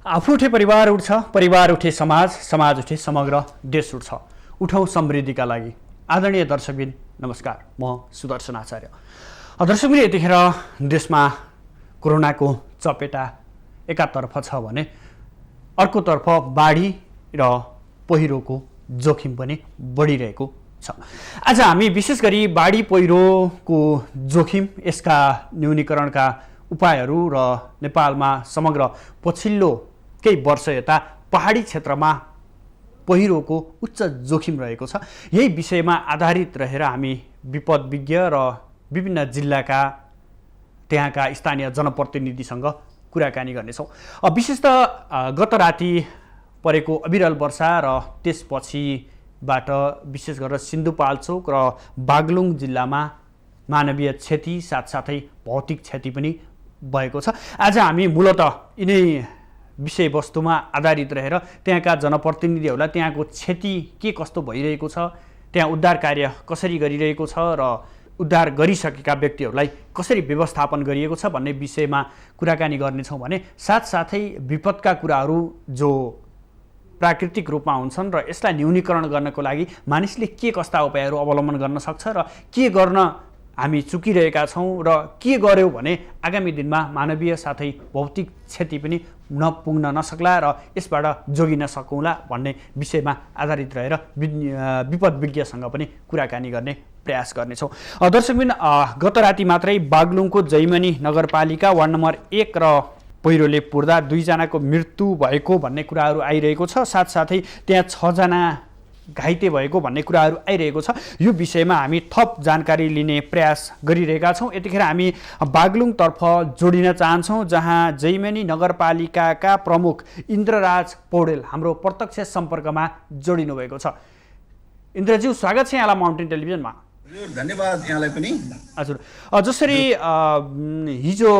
आफू उठे परिवार उठ्छ, परिवार उठे समाज, समाज उठे समग्र देश उठ्छ। उठौँ समृद्धिका लागि। आदरणीय दर्शकबिन नमस्कार, म सुदर्शन आचार्य। दर्शकबिन, यतिखेर देशमा कोरोनाको चपेटा एकातर्फ छ भने अर्कोतर्फ बाढी र पहिरोको जोखिम पनि बढिरहेको छ। आज हामी विशेष गरी बाढी पहिरोको जोखिम, यसका न्यूनीकरणका उपायहरू र नेपालमा समग्र पछिल्लो केही वर्ष यता पहाडी क्षेत्रमा पहिरोको उच्च जोखिम रहेको छ, यही विषयमा आधारित रहेर हामी विपद विज्ञ र विभिन्न जिल्लाका त्यहाँका स्थानीय जनप्रतिनिधिसँग कुराकानी गर्नेछौँ। विशेषतः गत राति परेको अविरल वर्षा र त्यसपछिबाट विशेष गरेर सिन्धुपाल्चोक र बागलुङ जिल्लामा मानवीय क्षति साथसाथै भौतिक क्षति पनि भएको छ। आज हामी मूलतः यिनै विषयवस्तुमा आधारित रहेर त्यहाँका जनप्रतिनिधिहरूलाई त्यहाँको क्षति के कस्तो भइरहेको छ, त्यहाँ उद्धार कार्य कसरी गरिरहेको छ र उद्धार गरिसकेका व्यक्तिहरूलाई कसरी व्यवस्थापन गरिएको छ भन्ने विषयमा कुराकानी गर्नेछौँ भने साथसाथै विपदका कुराहरू जो प्राकृतिक रूपमा हुन्छन् र यसलाई न्यूनीकरण गर्नको लागि मानिसले के कस्ता उपायहरू अवलम्बन गर्न सक्छ र के गर्न हामी चुकिरहेका छौँ र के गर्यौँ भने आगामी दिनमा मानवीय साथै भौतिक क्षति पनि पुग्न नसक्ला र यसबाट जोगिन सकौँला भन्ने विषयमा आधारित रहेर विपद विज्ञसँग पनि कुराकानी गर्ने प्रयास गर्नेछौँ। दर्शकबिन, गत राति मात्रै बागलुङको जैमनी नगरपालिका वार्ड नम्बर 1 र पहिरोले पुर्दा 2 जनाको मृत्यु भएको भन्ने कुराहरू आइरहेको छ। साथसाथै त्यहाँ 6 जना घाइते भएको भन्ने कुराहरू आइरहेको छ। यो विषयमा हामी थप जानकारी लिने प्रयास गरिरहेका छौँ। यतिखेर हामी बागलुङतर्फ जोडिन चाहन्छौँ, जहाँ जैमनी नगरपालिकाका प्रमुख इन्द्रराज पौडेल हाम्रो प्रत्यक्ष सम्पर्कमा जोडिनु भएको छ। इन्द्रज्यू, स्वागत छ यहाँलाई माउन्टेन टेलिभिजनमा। धन्यवाद यहाँलाई पनि। हजुर, जसरी हिजो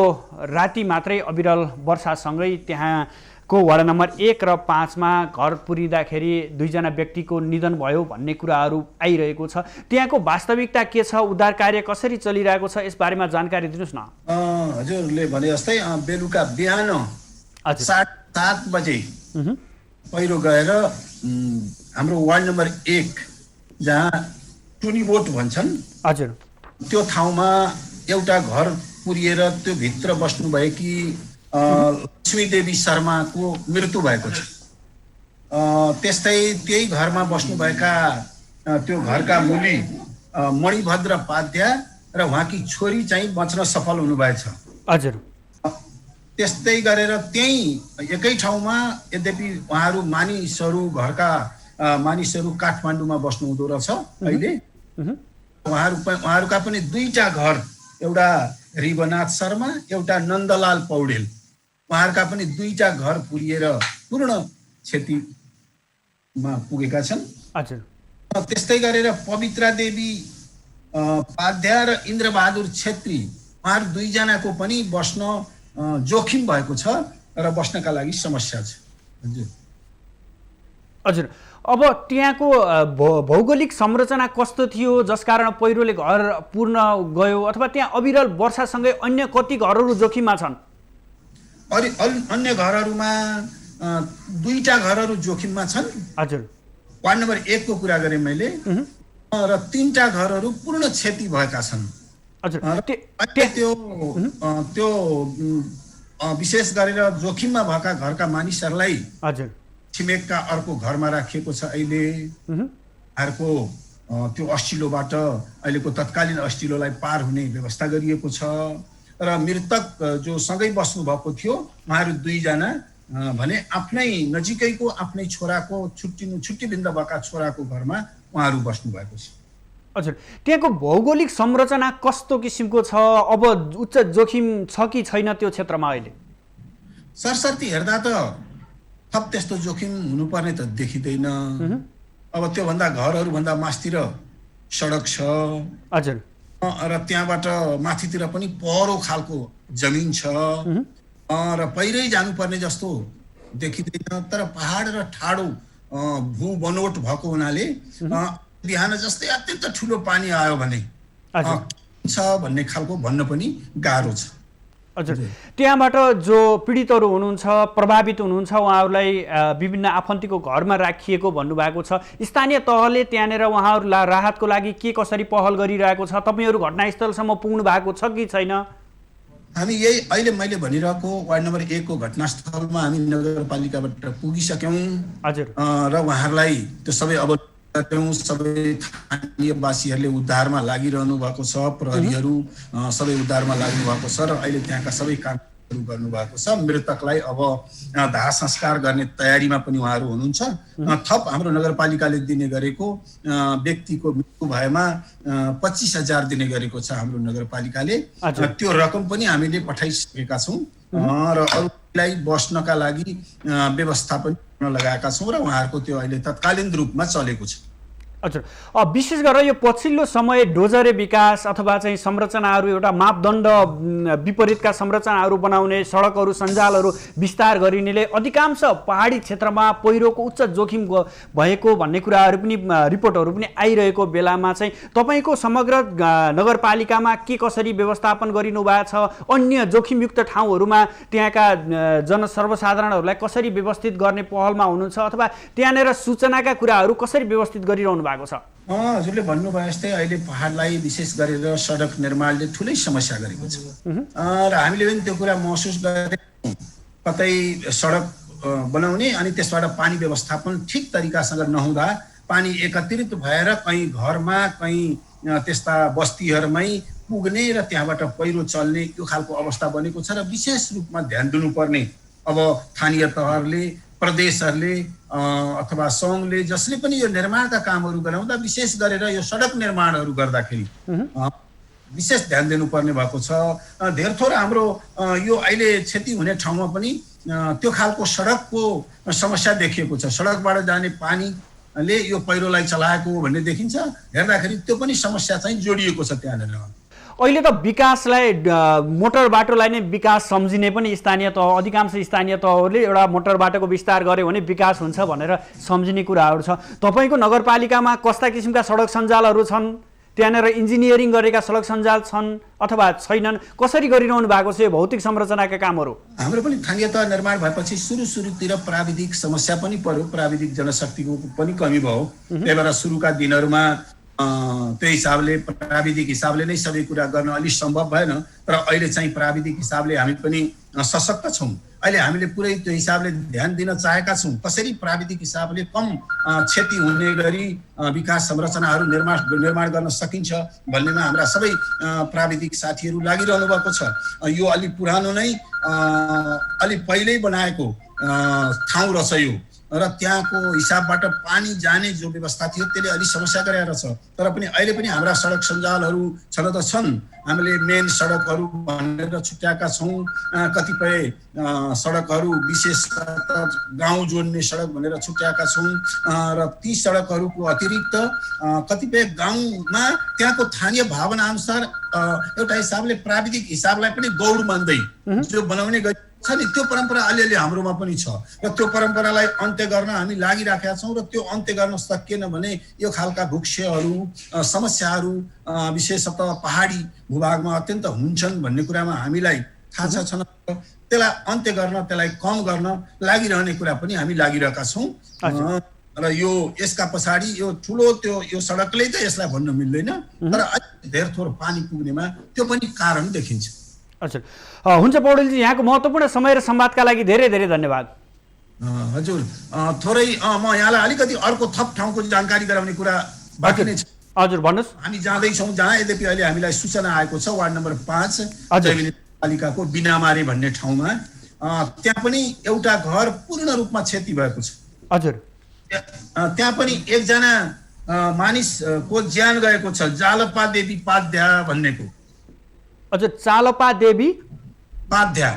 राति मात्रै अविरल वर्षासँगै त्यहाँको वार्ड नम्बर 1 र 5 मा घर पुरिँदाखेरि 2 जना व्यक्तिको निधन भयो भन्ने कुराहरू आइरहेको छ। त्यहाँको वास्तविकता के छ, उद्धार कार्य कसरी चलिरहेको छ, यसबारेमा जानकारी दिनुहोस् न। हजुरले भने जस्तै बेलुका बिहान 7:30 बजे पहिरो गएर हाम्रो वार्ड नम्बर 1 जहाँ टुनी बोट भन्छन्, हजुर, त्यो ठाउँमा एउटा घर पुरिएर त्यो भित्र बस्नुभएकी लक्ष्मी देवी शर्माको मृत्यु भएको छ। त्यस्तै त्यही घरमा बस्नुभएका त्यो घरका मुली मणिभद्र पाध्याय र उहाँकी छोरी चाहिँ बच्न सफल हुनुभएछ। हजुर, त्यस्तै गरेर त्यही एकै ठाउँमा, यद्यपि उहाँहरू घरका मानिसहरू काठमाडौँमा बस्नु हुँदो रहेछ अहिले। उहाँहरूका पनि 2टा घर, एउटा रिवनाथ शर्मा, एउटा नन्दलाल पौडेल, उहाँहरूका पनि 2टा घर पुरिएर पूर्ण क्षतिमा पुगेका छन्। हजुर, त्यस्तै गरेर पवित्रा देवी पाध्याय र इन्द्रबहादुर छेत्री, उहाँहरू 2 जनाको पनि बस्न जोखिम भएको छ र बस्नका लागि समस्या छ। हजुर, हजुर, अब त्यहाँको भौगोलिक संरचना कस्तो थियो जसकारण पहिरोले घर पूर्ण गयो, अथवा त्यहाँ अविरल वर्षासँगै अन्य कति घरहरू जोखिममा छन्? अन्य घरहरूमा 2टा घरहरू जोखिममा छन्। हजुर, वार्ड नम्बर 1 को कुरा गरेँ मैले, र 3टा घरहरू पूर्ण क्षति भएका छन्। हजुर, त्यो विशेष गरेर जोखिममा भएका घरका मानिसहरूलाई हजुर छिमेकका अर्को घरमा राखिएको छ। अहिले उहाँहरूको त्यो अस्टिलोबाट अहिलेको तत्कालीन अस्टिलोलाई पार हुने व्यवस्था गरिएको छ र मृतक जो सँगै बस्नु भएको थियो उहाँहरू 2 जना भने आफ्नै नजिकैको आफ्नै छोराको छुट्टीबिन्द भएका छोराको घरमा उहाँहरू बस्नु भएको छ। हजुर, त्यहाँको भौगोलिक संरचना कस्तो किसिमको छ? अब उच्च जोखिम छ कि छैन त्यो क्षेत्रमा अहिले? सरसर्ती हेर्दा त थप त्यस्तो जोखिम हुनुपर्ने त देखिँदैन। अब त्योभन्दा घरहरूभन्दा मास्तिर सडक छ। हजुर, र त्यहाँबाट माथितिर पनि पहरो खालको जमिन छ र पहिरै जानुपर्ने जस्तो देखिँदैन। तर पहाड र ठाडो भू बनोट भएको हुनाले बिहान जस्तै अत्यन्त ठुलो पानी आयो भने छ भन्ने खालको भन्न पनि गाह्रो छ। हजुर, त्यहाँबाट जो पीडितहरू हुनुहुन्छ, प्रभावित हुनुहुन्छ, उहाँहरूलाई विभिन्न आफन्तीको घरमा राखिएको भन्नुभएको छ। स्थानीय तहले त्यहाँनिर उहाँहरूलाई राहतको लागि के कसरी पहल गरिरहेको छ? तपाईँहरू घटनास्थलसम्म पुग्नु भएको छ कि छैन? हामी यही अहिले मैले भनिरहेको वार्ड नम्बर 1 को घटनास्थलमा हामी नगरपालिकाबाट पुगिसक्यौँ। हजुर, र उहाँहरूलाई त्यो सबै सबै स्थानीयवासीहरूले उद्धारमा लागिरहनु भएको छ, प्रहरीहरू सबै उद्धारमा लाग्नु भएको छ र अहिले त्यहाँका सबै कामहरू गर्नुभएको छ। मृतकलाई अब दाह संस्कार गर्ने तयारीमा पनि उहाँहरू हुनुहुन्छ। थप हाम्रो नगरपालिकाले दिने गरेको व्यक्तिको मृत्यु भएमा 25,000 दिने गरेको छ हाम्रो नगरपालिकाले। त्यो रकम पनि हामीले पठाइसकेका छौँ र अरूलाई बस्नका लागि व्यवस्था पनि लगाएका छौँ र उहाँहरूको त्यो अहिले तत्कालीन रूपमा चलेको छ। हजुर, विशेष गरेर यो पछिल्लो समय डोजरे विकास अथवा चाहिँ संरचनाहरू एउटा मापदण्ड विपरीतका संरचनाहरू बनाउने, सडकहरू सञ्जालहरू विस्तार गरिनेले अधिकांश पहाडी क्षेत्रमा पहिरोको उच्च जोखिम भएको भन्ने कुराहरू पनि रिपोर्टहरू पनि आइरहेको बेलामा चाहिँ तपाईँको समग्र नगरपालिकामा के कसरी व्यवस्थापन गरिनु भएको छ? अन्य जोखिमयुक्त ठाउँहरूमा त्यहाँका सर्वसाधारणहरूलाई कसरी व्यवस्थित गर्ने पहलमा हुनुहुन्छ अथवा त्यहाँनिर सूचनाका कुराहरू कसरी व्यवस्थित गरिरहनु भएको छ? हजुरले भन्नुभयो जस्तै अहिले पहाडलाई विशेष गरेर सडक निर्माणले ठुलै समस्या गरेको छ र हामीले पनि त्यो कुरा महसुस गरेको। कतै सडक बनाउने अनि त्यसबाट पानी व्यवस्थापन ठिक तरिकासँग नहुँदा पानी एकत्रित भएर कहीँ घरमा कहीँ त्यस्ता बस्तीहरूमै पुग्ने र त्यहाँबाट पहिरो चल्ने यो खालको अवस्था बनेको छ र विशेष रूपमा ध्यान दिनुपर्ने अब स्थानीय तहहरूले, प्रदेशहरूले अथवा सङ्घले जसले पनि यो निर्माणका कामहरू गराउँदा विशेष गरेर यो सडक निर्माणहरू गर्दाखेरि विशेष ध्यान दिनुपर्ने भएको छ। धेर थोर हाम्रो यो अहिले क्षति हुने ठाउँमा पनि त्यो खालको सडकको समस्या देखिएको छ। सडकबाट जाने पानीले यो पहिरोलाई चलाएको भन्ने देखिन्छ। हेर्दाखेरि त्यो पनि समस्या चाहिँ जोडिएको छ त्यहाँनिर। अहिले त विकासलाई मोटर बाटोलाई नै विकास सम्झिने पनि स्थानीय तह, अधिकांश स्थानीय तहहरूले एउटा मोटर बाटोको विस्तार गर्यो भने विकास हुन्छ भनेर सम्झिने कुराहरू छ। तपाईँको नगरपालिकामा कस्ता किसिमका सडक सञ्जालहरू छन्? त्यहाँनिर इन्जिनियरिङ गरेका सडक सञ्जाल छन् अथवा छैनन्? कसरी गरिरहनु भएको छ यो भौतिक संरचनाका कामहरू? हाम्रो पनि स्थानीय तह निर्माण भएपछि सुरुतिर प्राविधिक समस्या पनि पर्यो, प्राविधिक जनशक्तिको पनि कमी भयो। त्यही भएर सुरुका दिनहरूमा त्यो हिसाबले प्राविधिक हिसाबले नै सबै कुरा गर्न अलिक सम्भव भएन। तर अहिले चाहिँ प्राविधिक हिसाबले हामी पनि सशक्त छौँ। अहिले हामीले पुरै त्यो हिसाबले ध्यान दिन चाहेका छौँ कसरी प्राविधिक हिसाबले कम क्षति हुने गरी विकास संरचनाहरू निर्माण गर्न सकिन्छ भन्नेमा हाम्रा सबै प्राविधिक साथीहरू लागिरहनु भएको छ। यो अलि पुरानो नै अलि पहिल्यै बनाएको ठाउँ रहेछ यो र त्यहाँको हिसाबबाट पानी जाने जो व्यवस्था थियो त्यसले अलि समस्या गरेर छ। तर पनि अहिले पनि हाम्रा सडक सञ्जालहरू छन त छन्। हामीले मेन सडकहरू भनेर छुट्याएका छौँ। कतिपय सडकहरू विशेष गाउँ जोड्ने सडक भनेर छुट्याएका छौँ र ती सडकहरूको अतिरिक्त कतिपय गाउँमा त्यहाँको स्थानीय भावना अनुसार एउटा हिसाबले प्राविधिक हिसाबलाई पनि गौड मान्दै जो बनाउने छ नि त्यो परम्परा अलिअलि हाम्रोमा पनि छ र त्यो परम्परालाई अन्त्य गर्न हामी लागिराखेका छौँ र त्यो अन्त्य गर्न सकिएन भने यो खालका भूक्षयहरू समस्याहरू विशेषतः पहाडी भूभागमा अत्यन्त हुन्छन् भन्ने कुरामा हामीलाई थाहा छ। त्यसलाई अन्त्य गर्न, त्यसलाई कम गर्न लागिरहने कुरा पनि हामी लागिरहेका छौँ र यो यसका पछाडि यो ठुलो यो सडकले त यसलाई भन्न मिल्दैन तर धेर थोर पानी पुग्नेमा त्यो पनि कारण देखिन्छ। हजुर, हुन्छ पौडेलजी, यहाँको महत्त्वपूर्ण समय र संवादका लागि धेरै धेरै धन्यवाद। हजुर, थोरै म यहाँलाई अलिकति अर्को थप ठाउँको जानकारी गराउने कुरा बाँकी नै छ। हजुर, भन्नुहोस्। हामी जाँदैछौँ जहाँ यद्यपि अहिले हामीलाई सूचना आएको छ वार्ड नम्बर 5 पालिकाको बिनामारी भन्ने ठाउँमा त्यहाँ पनि एउटा घर पूर्ण रूपमा क्षति भएको छ। हजुर, त्यहाँ पनि एकजना मानिसको ज्यान गएको छ, जालपा देवी पाध्या भन्नेको। हजुर, चालपा देवी पाध्या।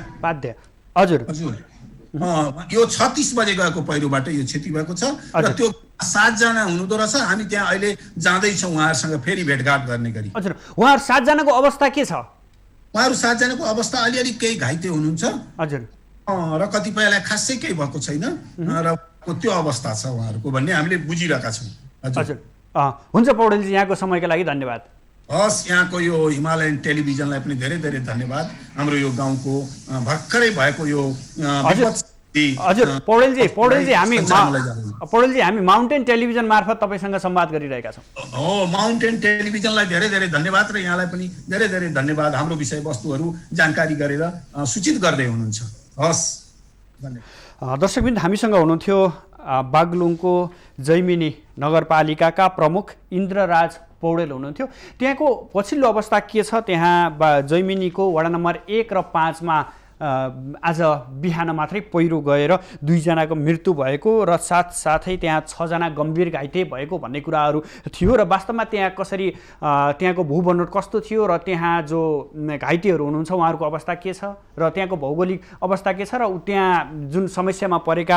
हजुर हजुर, यो 36 बजे गएको पहिरोबाट यो क्षति भएको छ र त्यो 7 जना हुनुहुँदो रहेछ। हामी त्यहाँ अहिले जाँदैछौँ उहाँहरूसँग फेरि भेटघाट गर्ने गरी। हजुर, उहाँहरू 7 जनाको अवस्था के छ? उहाँहरू 7 जनाको अवस्था अलिअलि केही घाइते हुनुहुन्छ। हजुर, र कतिपयलाई खासै केही भएको छैन र त्यो अवस्था छ उहाँहरूको भन्ने हामीले बुझिरहेका छौँ। हजुर, हुन्छ पौडेलजी, यहाँको समयका लागि धन्यवाद। हस्, यहाँको यो हिमालयन टेलिभिजनलाई पनि धेरै धेरै धन्यवाद। हाम्रो यो गाउँको भर्खरै भएको यो हजुर पौडेलजी हामी माउन्टेन टेलिभिजन मार्फत तपाईसँग संवाद गरिरहेका छौँ। हो, माउन्टेन टेलिभिजनलाई धेरै धेरै धन्यवाद र यहाँलाई पनि धेरै धेरै धन्यवाद हाम्रो विषयवस्तुहरू जानकारी गरेर सूचित गर्दै हुनुहुन्छ। हस्, धन्यवाद। दर्शकवृन्द, हामीसँग हुनुहुन्थ्यो बागलुङको जैमिनी नगरपालिकाका प्रमुख इन्द्रराज पौडेल हुनुहुन्थ्यो। त्यहाँको पछिल्लो अवस्था के छ, त्यहाँ जैमिनीको वडा नम्बर 1 र 5 मा आज बिहान मात्रै पहिरो गएर 2 जनाको मृत्यु भएको र साथसाथै त्यहाँ 6 जना गम्भीर घाइते भएको भन्ने कुराहरू थियो र वास्तवमा त्यहाँ कसरी त्यहाँको भूबनोट कस्तो थियो र त्यहाँ जो घाइतेहरू हुनुहुन्छ उहाँहरूको अवस्था के छ र त्यहाँको भौगोलिक अवस्था के छ र त्यहाँ जुन समस्यामा परेका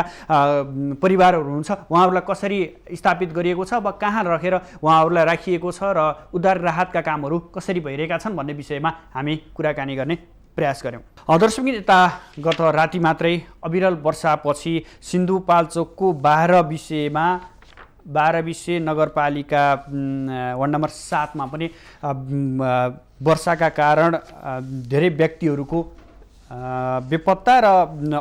परिवारहरू हुनुहुन्छ उहाँहरूलाई कसरी स्थापित गरिएको छ, अब कहाँ राखेर उहाँहरूलाई राखिएको छ र उद्धार राहतका कामहरू कसरी भइरहेका छन् भन्ने विषयमा हामी कुराकानी गर्ने प्रयास गऱ्यौँ। दर्शक, यता गत राति मात्रै अविरल वर्षापछि सिन्धुपाल्चोकको 12 विषय नगरपालिका वार्ड नम्बर 7 मा पनि वर्षाका कारण धेरै व्यक्तिहरूको बेपत्ता र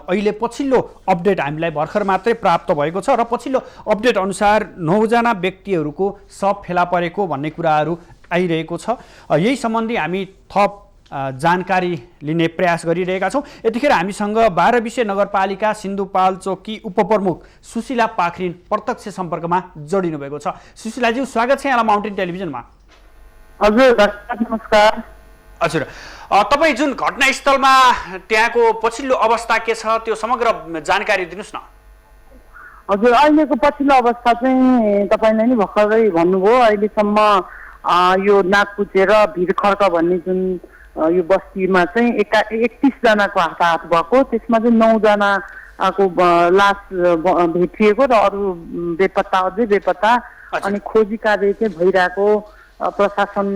अहिले पछिल्लो अपडेट हामीलाई भर्खर मात्रै प्राप्त भएको छ र पछिल्लो अपडेट अनुसार 9 जना व्यक्तिहरूको शव फेला परेको भन्ने कुराहरू आइरहेको छ। यही सम्बन्धी हामी थप जानकारी लिने प्रयास गरिरहेका छौँ। यतिखेर हामीसँग 12 विषय नगरपालिका सिन्धुपाल्चोककी उपप्रमुख सुशीला पाखरिन प्रत्यक्ष सम्पर्कमा जोडिनु भएको छ। सुशीलाज्यू, स्वागत छ यहाँलाई माउन्टेन टेलिभिजनमा। हजुर, नमस्कार। हजुर, तपाईँ जुन घटनास्थलमा त्यहाँको पछिल्लो अवस्था के छ त्यो समग्र जानकारी दिनुहोस् न। हजुर, अहिलेको पछिल्लो अवस्था चाहिँ तपाईँले नि भर्खरै भन्नुभयो। अहिलेसम्म यो नाक कुचेर भिरखर्क भन्ने जुन यो बस्तीमा चाहिँ 31 जनाको हात भएको, त्यसमा चाहिँ 9 जनाको लास भेटिएको र अरू बेपत्ता, अझै बेपत्ता। अनि खोजी कार्य चाहिँ भइरहेको। प्रशासन,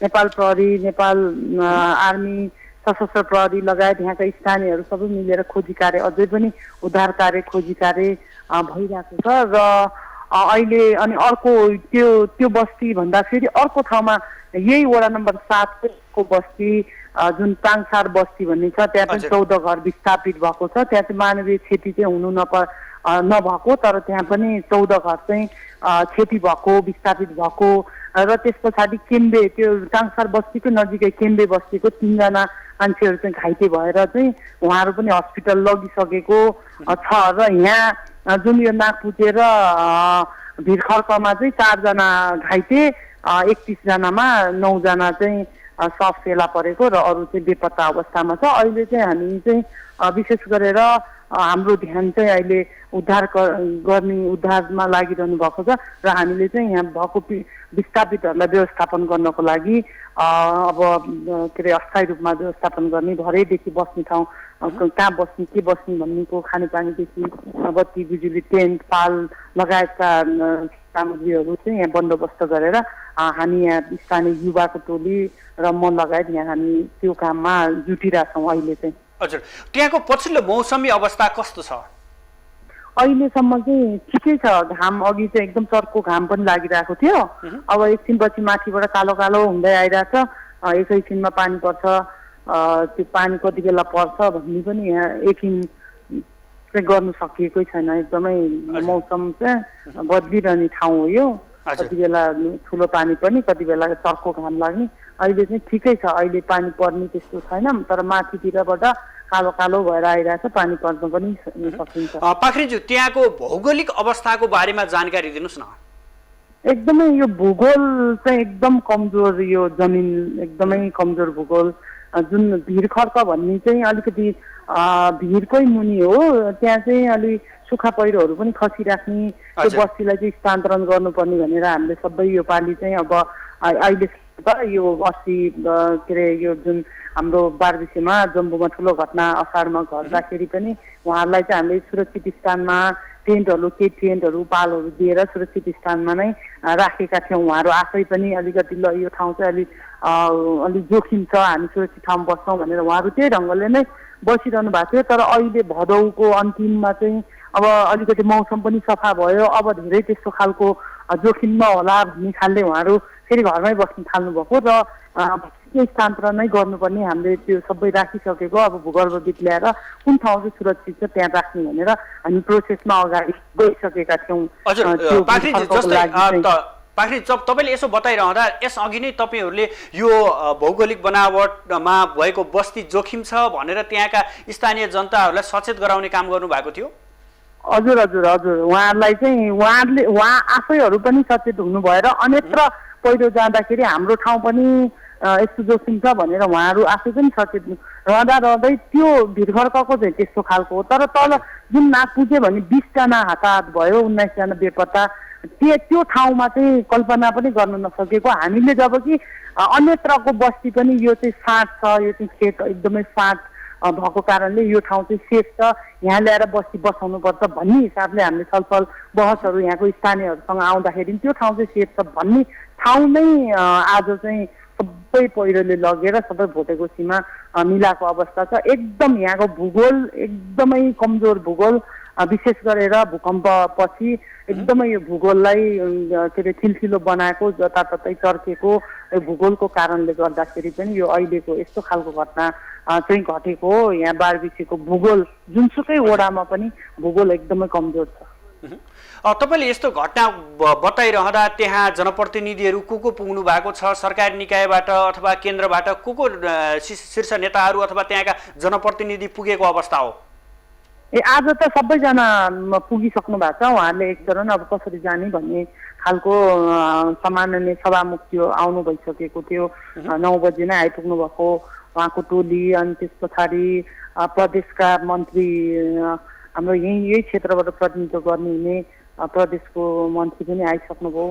नेपाल प्रहरी, नेपाल आर्मी, सशस्त्र प्रहरी लगायत यहाँका स्थानीयहरू सबै मिलेर खोजी कार्य, अझै पनि उद्धार कार्य, खोजी कार्य भइरहेको छ। र अहिले अनि अर्को त्यो बस्ती भन्दा फेरि अर्को ठाउँमा यही वडा नम्बर 7 को बस्ती जुन ताङसार बस्ती भन्ने छ, त्यहाँ पनि 14 घर विस्थापित भएको छ। त्यहाँ चाहिँ मानवीय क्षति चाहिँ हुनु नभएको, तर त्यहाँ पनि 14 घर चाहिँ क्षति भएको, विस्थापित भएको। र त्यस पछाडि केम्बे, त्यो ताङसार बस्तीको नजिकै केम्बे बस्तीको 3 जना मान्छेहरू चाहिँ घाइते भएर चाहिँ उहाँहरू पनि हस्पिटल लगिसकेको छ। र यहाँ जुन यो नाक पुचेर भिरखर्कमा चाहिँ 4 जना घाइते, 31 जनामा 9 जना चाहिँ शव फेला परेको र अरू चाहिँ बेपत्ता अवस्थामा छ। अहिले चाहिँ हामी चाहिँ विशेष गरेर हाम्रो ध्यान चाहिँ अहिले उद्धारमा लागिरहनु भएको छ र हामीले चाहिँ यहाँ भएको विस्थापितहरूलाई व्यवस्थापन गर्नको लागि अब के अरे अस्थायी रूपमा व्यवस्थापन गर्ने, भरेदेखि बस्ने ठाउँ कहाँ बस्ने, के बस्ने भन्नेको खानेपानीदेखि बत्ती, बिजुली, टेन्ट, पाल लगायतका सामग्रीहरू चाहिँ यहाँ बन्दोबस्त गरेर हामी यहाँ स्थानीय युवाको टोली र म लगायत यहाँ हामी त्यो काममा जुटिरहेछौँ अहिले चाहिँ। हजुर, त्यहाँको पछिल्लो मौसमी अवस्था कस्तो छ? अहिलेसम्म चाहिँ ठिकै छ। घाम अघि चाहिँ एकदम चर्को घाम पनि लागिरहेको थियो। अब एकछिनपछि माथिबाट कालो कालो हुँदै आइरहेछ। एकैछिनमा पानी पर्छ, त्यो पानी कति बेला पर्छ भन्ने पनि यहाँ यकिन चाहिँ गर्नु सकिएकै छैन। एकदमै मौसम चाहिँ बदलिरहने ठाउँ हो यो। कति बेला ठुलो पानी पनि, कति बेला चर्को घाम लाग्ने। अहिले चाहिँ ठिकै छ, अहिले पानी पर्ने त्यस्तो छैन, तर माथितिरबाट कालो कालो भएर आइरहेछ, पानी पर्न पनि सकिन्छ। पाखरिनज्यू, त्यहाँको भौगोलिक अवस्थाको बारेमा जानकारी दिनुहोस् न। एकदमै यो भूगोल चाहिँ एकदम कमजोर, यो जमिन एकदमै कमजोर भूगोल। जुन भिरखर्क भन्ने चाहिँ अलिकति भिरकै मुनि हो, त्यहाँ चाहिँ अलि सुक्खा पहिरोहरू पनि खसिराख्ने, त्यो बस्तीलाई चाहिँ स्थानान्तरण गर्नुपर्ने भनेर हामीले सबै यो पालि चाहिँ अब अहिले यो 80 के अरे यो जुन हाम्रो 12 विषयमा जम्बूमा ठुलो घटना असारमा घट्दाखेरि पनि उहाँहरूलाई चाहिँ हामीले सुरक्षित स्थानमा टेन्टहरू पालहरू दिएर सुरक्षित स्थानमा नै राखेका थियौँ। उहाँहरू आफै पनि अलिकति ल यो ठाउँ चाहिँ अलि जोखिम छ, हामी सुरक्षित ठाउँमा बस्छौँ भनेर उहाँहरू त्यही ढङ्गले नै बसिरहनु भएको थियो। तर अहिले भदौको अन्तिममा चाहिँ अब अलिकति मौसम पनि सफा भयो, अब धेरै त्यस्तो खालको जोखिममा होला भन्ने खालले उहाँहरू फेरि घरमै बस्न थाल्नुभएको र त्यो स्थानान्तरण नै गर्नुपर्ने हामीले त्यो सबै राखिसकेको। अब भूगर्भविद ल्याएर कुन ठाउँ चाहिँ सुरक्षित छ त्यहाँ राख्ने भनेर हामी प्रोसेसमा अगाडि गइसकेका थियौँ। पाखरी जब तपाईँले यसो बताइरहँदा यसअघि नै तपाईँहरूले यो भौगोलिक बनावटमा भएको बस्ती जोखिम छ भनेर त्यहाँका स्थानीय जनताहरूलाई सचेत गराउने काम गर्नुभएको थियो? हजुर हजुर हजुर उहाँहरूलाई चाहिँ उहाँ आफैहरू पनि सचेत हुनु भएर अन्यत्र पहिरो जाँदाखेरि हाम्रो ठाउँ पनि यस्तो जोखिम छ भनेर उहाँहरू आफै पनि सचेत रहँदै त्यो भिरखर्कको चाहिँ त्यस्तो खालको हो। तर तल जुन नाक पुग्यो भने 20जना हताहत भयो, 19जना बेपत्ता, त्यो ठाउँमा चाहिँ कल्पना पनि गर्न नसकेको। हामीले जब कि अन्यत्रको बस्ती पनि यो चाहिँ फाँट छ, यो चाहिँ खेत एकदमै फाँट भएको कारणले यो ठाउँ चाहिँ सेफ छ, यहाँ ल्याएर बस्ती बसाउनुपर्छ भन्ने हिसाबले हामीले छलफल बहसहरू यहाँको स्थानीयहरूसँग आउँदाखेरि त्यो ठाउँ चाहिँ सेफ छ भन्ने ठाउँ नै आज चाहिँ सबै पहिरोले लगेर सबै भोटेकोसीमा मिलाएको अवस्था छ। एकदम यहाँको भूगोल एकदमै कमजोर भूगोल, विशेष गरेर भूकम्पपछि एकदमै यो भूगोललाई के अरे खिलखिलो बनाएको, जताततै चर्केको भूगोलको कारणले गर्दाखेरि पनि यो अहिलेको यस्तो खालको घटना चाहिँ घटेको हो। यहाँ बारबिसेको भूगोल जुनसुकै वडामा पनि भूगोल एकदमै कमजोर छ। तपाईँले यस्तो घटना बताइरहँदा त्यहाँ जनप्रतिनिधिहरू को पुग्नु भएको छ? सरकारी निकायबाट अथवा केन्द्रबाट को शीर्ष नेताहरू अथवा त्यहाँका जनप्रतिनिधि पुगेको अवस्था हो? आज त सबैजना पुगिसक्नु भएको छ। उहाँहरूले एक चरण अब कसरी जाने भन्ने खालको सामान्य सभामुख थियो, आउनु भइसकेको थियो, 9 बजी नै आइपुग्नु भएको उहाँको टोली। अनि त्यस पछाडि प्रदेशका मन्त्री, हाम्रो यही क्षेत्रबाट प्रतिनिधित्व गर्ने हुने प्रदेशको मन्त्री पनि आइसक्नुभयो।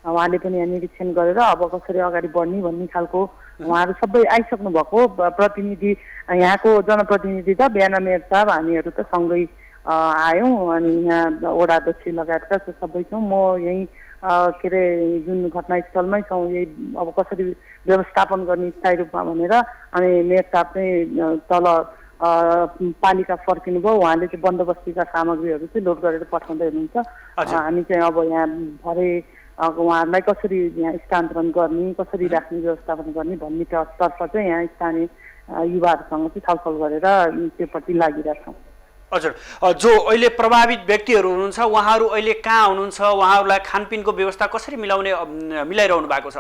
उहाँले पनि यहाँ निरीक्षण गरेर अब कसरी अगाडि बढ्ने भन्ने खालको उहाँहरू सबै आइसक्नु भएको। प्रतिनिधि यहाँको जनप्रतिनिधि त बिहान मेयर साहब हामीहरू त सँगै आयौँ। अनि यहाँ वडा अध्यक्ष लगायतका सबै छौँ। म यहीँ के अरे जुन घटनास्थलमै छौँ, यही अब कसरी व्यवस्थापन गर्ने स्थायी रूपमा भनेर। अनि मेयर साहब चाहिँ तल पालिका फर्किनु भयो। उहाँले चाहिँ बन्दोबस्तीका सामग्रीहरू चाहिँ लोड गरेर पठाउँदै हुनुहुन्छ। हामी चाहिँ अब यहाँ भरे उहाँहरूलाई कसरी यहाँ स्थानान्तरण गर्ने, कसरी राख्ने, व्यवस्थापन गर्ने भन्ने तर्फ चाहिँ यहाँ स्थानीय युवाहरूसँग चाहिँ छलफल गरेर त्योपट्टि लागिरहेछौँ। हजुर, जो अहिले प्रभावित व्यक्तिहरू हुनुहुन्छ उहाँहरू अहिले कहाँ हुनुहुन्छ? उहाँहरूलाई खानपिनको व्यवस्था कसरी मिलाइरहनु भएको छ?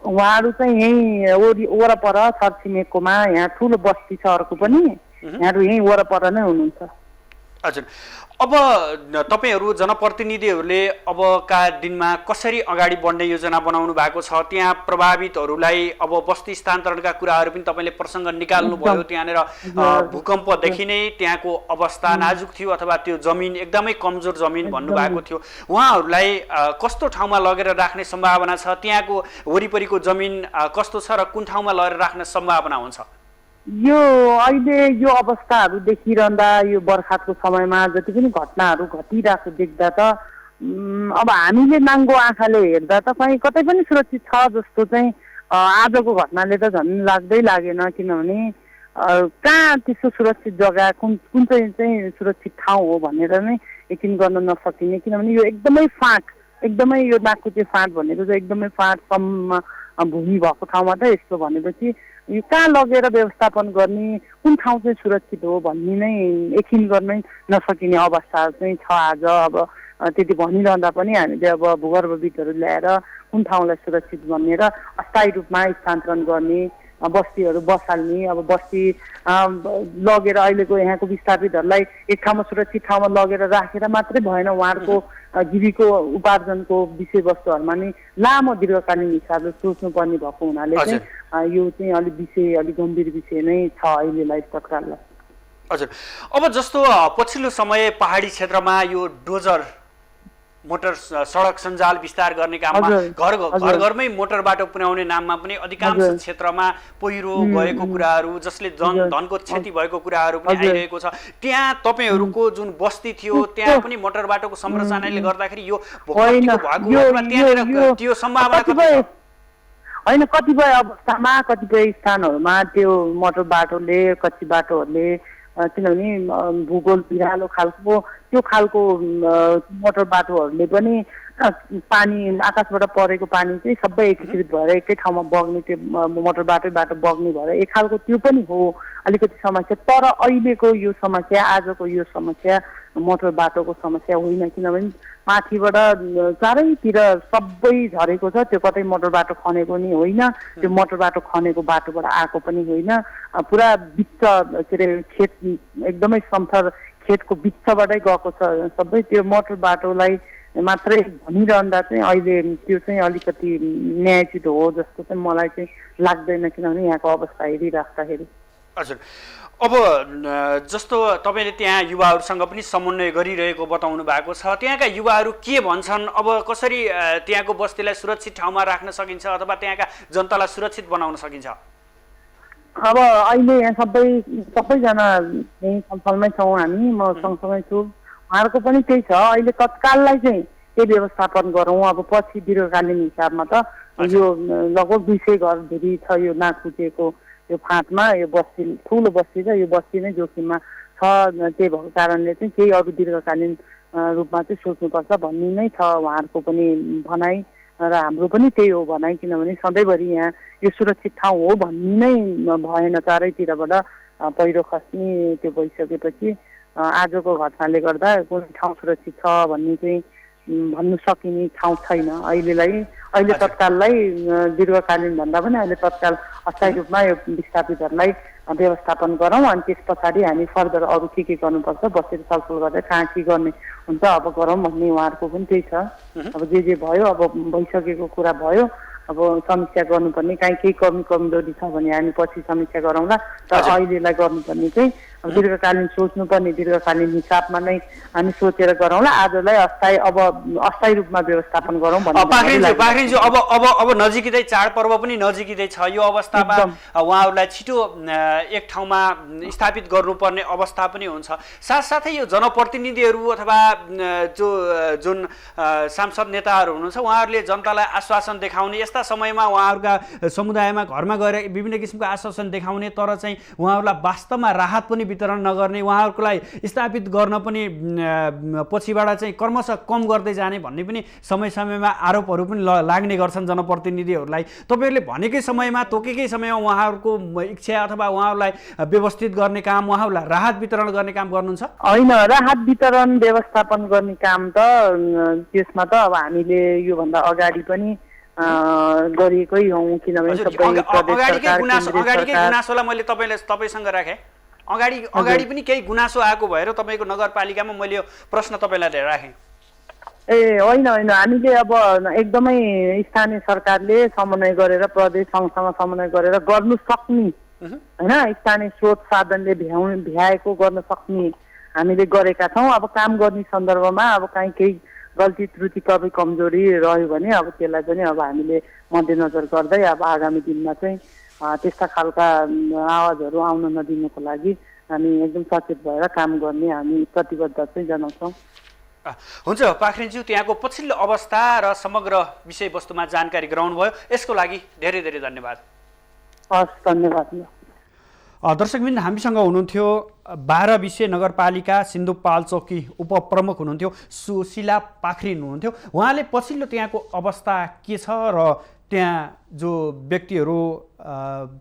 उहाँहरू चाहिँ यहीँ वरपर छरछिमेककोमा, यहाँ ठुलो बस्ती छ अर्को पनि, यहाँहरू यहीँ वरपर नै हुनुहुन्छ। हजुर, अब तपाईँहरू जनप्रतिनिधिहरूले अबका दिनमा कसरी अगाडि बढ्ने योजना बनाउनु भएको छ? त्यहाँ प्रभावितहरूलाई अब बस्ती स्थानान्तरणका कुराहरू पनि तपाईँले प्रसङ्ग निकाल्नुभयो। त्यहाँनिर भूकम्पदेखि नै त्यहाँको अवस्था नाजुक थियो अथवा त्यो जमिन एकदमै कमजोर जमिन भन्नुभएको थियो। उहाँहरूलाई कस्तो ठाउँमा लगेर राख्ने सम्भावना छ? त्यहाँको वरिपरिको जमिन कस्तो छ र कुन ठाउँमा लगेर राख्ने सम्भावना हुन्छ? यो अहिले यो अवस्थाहरू देखिरहँदा यो बर्खातको समयमा जति पनि घटनाहरू घटिरहेको देख्दा त अब हामीले नाङ्गो आँखाले हेर्दा त कहीँ कतै पनि सुरक्षित छ जस्तो चाहिँ आजको घटनाले त झन् लाग्दै लागेन। किनभने कहाँ त्यस्तो सुरक्षित जग्गा कुन चाहिँ सुरक्षित ठाउँ हो भनेर नै यकिन गर्न नसकिने। किनभने यो एकदमै फाँट, एकदमै यो नाककुचे फाँट भनेको चाहिँ एकदमै फाँटसम्म भूमि भएको ठाउँमा त यस्तो भनेपछि यो कहाँ लगेर व्यवस्थापन गर्ने, कुन ठाउँ चाहिँ सुरक्षित हो भन्ने नै यकिन गर्नै नसकिने अवस्था चाहिँ छ आज। अब त्यति भनिरहँदा पनि हामीले अब भूगर्भविदहरू ल्याएर कुन ठाउँलाई सुरक्षित गर्ने र अस्थायी रूपमा स्थानान्तरण गर्ने, बस्तीहरू बसाल्ने, अब बस्ती लगेर अहिलेको यहाँको विस्थापितहरूलाई एक ठाउँमा सुरक्षित ठाउँमा लगेर राखेर मात्रै भएन। उहाँहरूको जीविको उपार्जनको विषयवस्तुहरूमा नै लामो दीर्घकालीन हिसाबले सोच्नुपर्ने भएको हुनाले चाहिँ यो चाहिँ अलिक गम्भीर विषय नै छ अहिलेलाई तत्काललाई। हजुर, अब जस्तो पछिल्लो समय पहाडी क्षेत्रमा यो डोजर मोटर सडक सञ्जाल विस्तार गर्ने काममा घरमै मोटर बाटो पुर्याउने नाममा पनि अधिकांश क्षेत्रमा पहिरो गएको कुराहरू, जसले धनको क्षति भएको कुराहरू पनि आइरहेको छ। त्यहाँ तपाईँहरूको जुन बस्ती थियो त्यहाँ पनि मोटर बाटोको संरचनाले गर्दाखेरि यो त्यो सम्भावना होइन, कतिपय अवस्थामा कतिपय स्थानहरूमा त्यो मोटर बाटोले, कच्ची बाटोहरूले किनभने भूगोल भिरालो खालको त्यो खालको मोटर बाटोहरूले पनि पानी आकाशबाट परेको पानी चाहिँ सबै एकीकृत भएर एकै ठाउँमा बग्ने त्यो मोटर बाटोबाट बग्ने भएर एक खालको त्यो पनि हो अलिकति समस्या। तर अहिलेको यो समस्या आजको यो समस्या मोटर बाटोको समस्या होइन, किनभने माथिबाट चारैतिर सबै झरेको छ। त्यो कतै मोटर बाटो खनेको नि होइन, त्यो मोटर बाटो खनेको बाटोबाट आएको पनि होइन। पुरा बिच के अरे खेत एकदमै समथर खेतको बिचबाटै गएको छ सबै। त्यो मोटर बाटोलाई मात्रै भनिरहँदा चाहिँ अहिले त्यो चाहिँ अलिकति न्यायोचित हो जस्तो चाहिँ मलाई चाहिँ लाग्दैन, किनभने यहाँको अवस्था हेरिराख्दाखेरि। हजुर, अब जस्तो तपाईँले त्यहाँ युवाहरूसँग पनि समन्वय गरिरहेको बताउनु भएको छ, त्यहाँका युवाहरू के भन्छन्? अब कसरी त्यहाँको बस्तीलाई सुरक्षित ठाउँमा राख्न सकिन्छ अथवा त्यहाँका जनतालाई सुरक्षित बनाउन सकिन्छ? अब अहिले यहाँ सबैजना यहीँ छलफलमै छौँ हामी, म सँगसँगै छु। उहाँहरूको पनि त्यही छ, अहिले तत्काललाई चाहिँ के व्यवस्थापन गरौँ। अब पछि दीर्घकालीन हिसाबमा त यो लगभग 200 घर धेरै छ यो नाकपुचेको यो फाँटमा। यो बस्ती ठुलो बस्ती छ, यो बस्ती नै जोखिममा छ। त्यही भएको कारणले चाहिँ केही अरू दीर्घकालीन रूपमा चाहिँ सोच्नुपर्छ भन्ने नै छ उहाँहरूको पनि भनाइ र हाम्रो पनि त्यही हो भनाइ। किनभने सधैँभरि यहाँ यो सुरक्षित ठाउँ हो भन्ने नै भएन, चारैतिरबाट पहिरो खस्ने त्यो भइसकेपछि आजको घटनाले गर्दा कुनै ठाउँ सुरक्षित छ भन्ने चाहिँ भन्नु सकिने ठाउँ छैन अहिले तत्काललाई। दीर्घकालीन भन्दा पनि अहिले तत्काल अस्थायी रूपमा यो विस्थापितहरूलाई व्यवस्थापन गरौँ, अनि त्यस पछाडि हामी फर्दर अरू के गर्नुपर्छ बसेर छलफल गरेर कहाँ के गर्ने हुन्छ अब गरौँ भन्ने उहाँहरूको पनि त्यही छ। अब जे भयो अब भइसकेको कुरा भयो, अब समीक्षा गर्नुपर्ने कहीँ केही कमजोरी छ भने हामी पछि समीक्षा गरौँला। तर अहिलेलाई गर्नुपर्ने चाहिँ दीर्घकालीन सोच्नुपर्ने दीर्घकालीन हिसाबमा नै हामी सोचेर गरौँला। आजलाई अस्थायी रूपमा व्यवस्थापन गरौँ भन्ने। पाखरिनज्यू, अब नजिकै चाडपर्व पनि नजिकै छ, यो अवस्थामा उहाँहरूलाई छिटो एक ठाउँमा स्थापित गर्नुपर्ने अवस्था पनि हुन्छ। साथसाथै यो जनप्रतिनिधिहरू अथवा जुन सांसद नेताहरू हुनुहुन्छ उहाँहरूले जनतालाई आश्वासन देखाउने, यस्ता समयमा उहाँहरूका समुदायमा घरमा गएर विभिन्न किसिमको आश्वासन देखाउने, तर चाहिँ उहाँहरूलाई वास्तवमा राहत पनि वितरण नगर्ने, उहाँहरूलाई स्थापित गर्न पनि पछिबाट चाहिँ क्रमशः कम गर्दै जाने भन्ने पनि समयमा आरोपहरू पनि लाग्ने गर्छन् जनप्रतिनिधिहरूलाई। तपाईँहरूले भनेकै समयमा तोकेकै समयमा उहाँहरूको इच्छा अथवा उहाँहरूलाई व्यवस्थित गर्ने काम, उहाँहरूलाई राहत वितरण गर्ने काम गर्नुहुन्छ? होइन, राहत वितरण व्यवस्थापन गर्ने काम त त्यसमा त अब हामीले योभन्दा अगाडि पनि गरिएकै हौँ, किनभने अगाडिकै गुनासोलाई मैले तपाईँसँग राखेँ। अगाडि पनि केही गुनासो आएको भएर तपाईँको नगरपालिकामा मैले यो प्रश्न तपाईँलाई राखेँ। होइन, हामीले अब एकदमै स्थानीय सरकारले समन्वय गरेर प्रदेश सङ्घसँग समन्वय गरेर गर्नु सक्ने होइन, स्थानीय स्रोत साधनले भ्याएको गर्न सक्ने हामीले गरेका छौँ। अब काम गर्ने सन्दर्भमा अब कहीँ केही गल्ती त्रुटि कमजोरी रह्यो भने अब त्यसलाई पनि अब हामीले मध्यनजर गर्दै अब आगामी दिनमा चाहिँ त्यस्ता खालका आवाजहरू आउन नदिनुको लागि हामी एकदम सचेत भएर काम गर्ने हामी प्रतिबद्ध चाहिँ जनाउँछौँ। हुन्छ पाखरिनज्यू, त्यहाँको पछिल्लो अवस्था र समग्र विषयवस्तुमा जानकारी गराउनुभयो, यसको लागि धेरै धेरै धन्यवाद। हस्, धन्यवाद। दर्शकबिन, हामीसँग हुनुहुन्थ्यो 12 विषय नगरपालिका सिन्धुपाल्चोकी उपप्रमुख हुनुहुन्थ्यो सुशीला पाखरिन हुनुहुन्थ्यो। उहाँले पछिल्लो त्यहाँको अवस्था के छ र त्यहाँ जो व्यक्तिहरू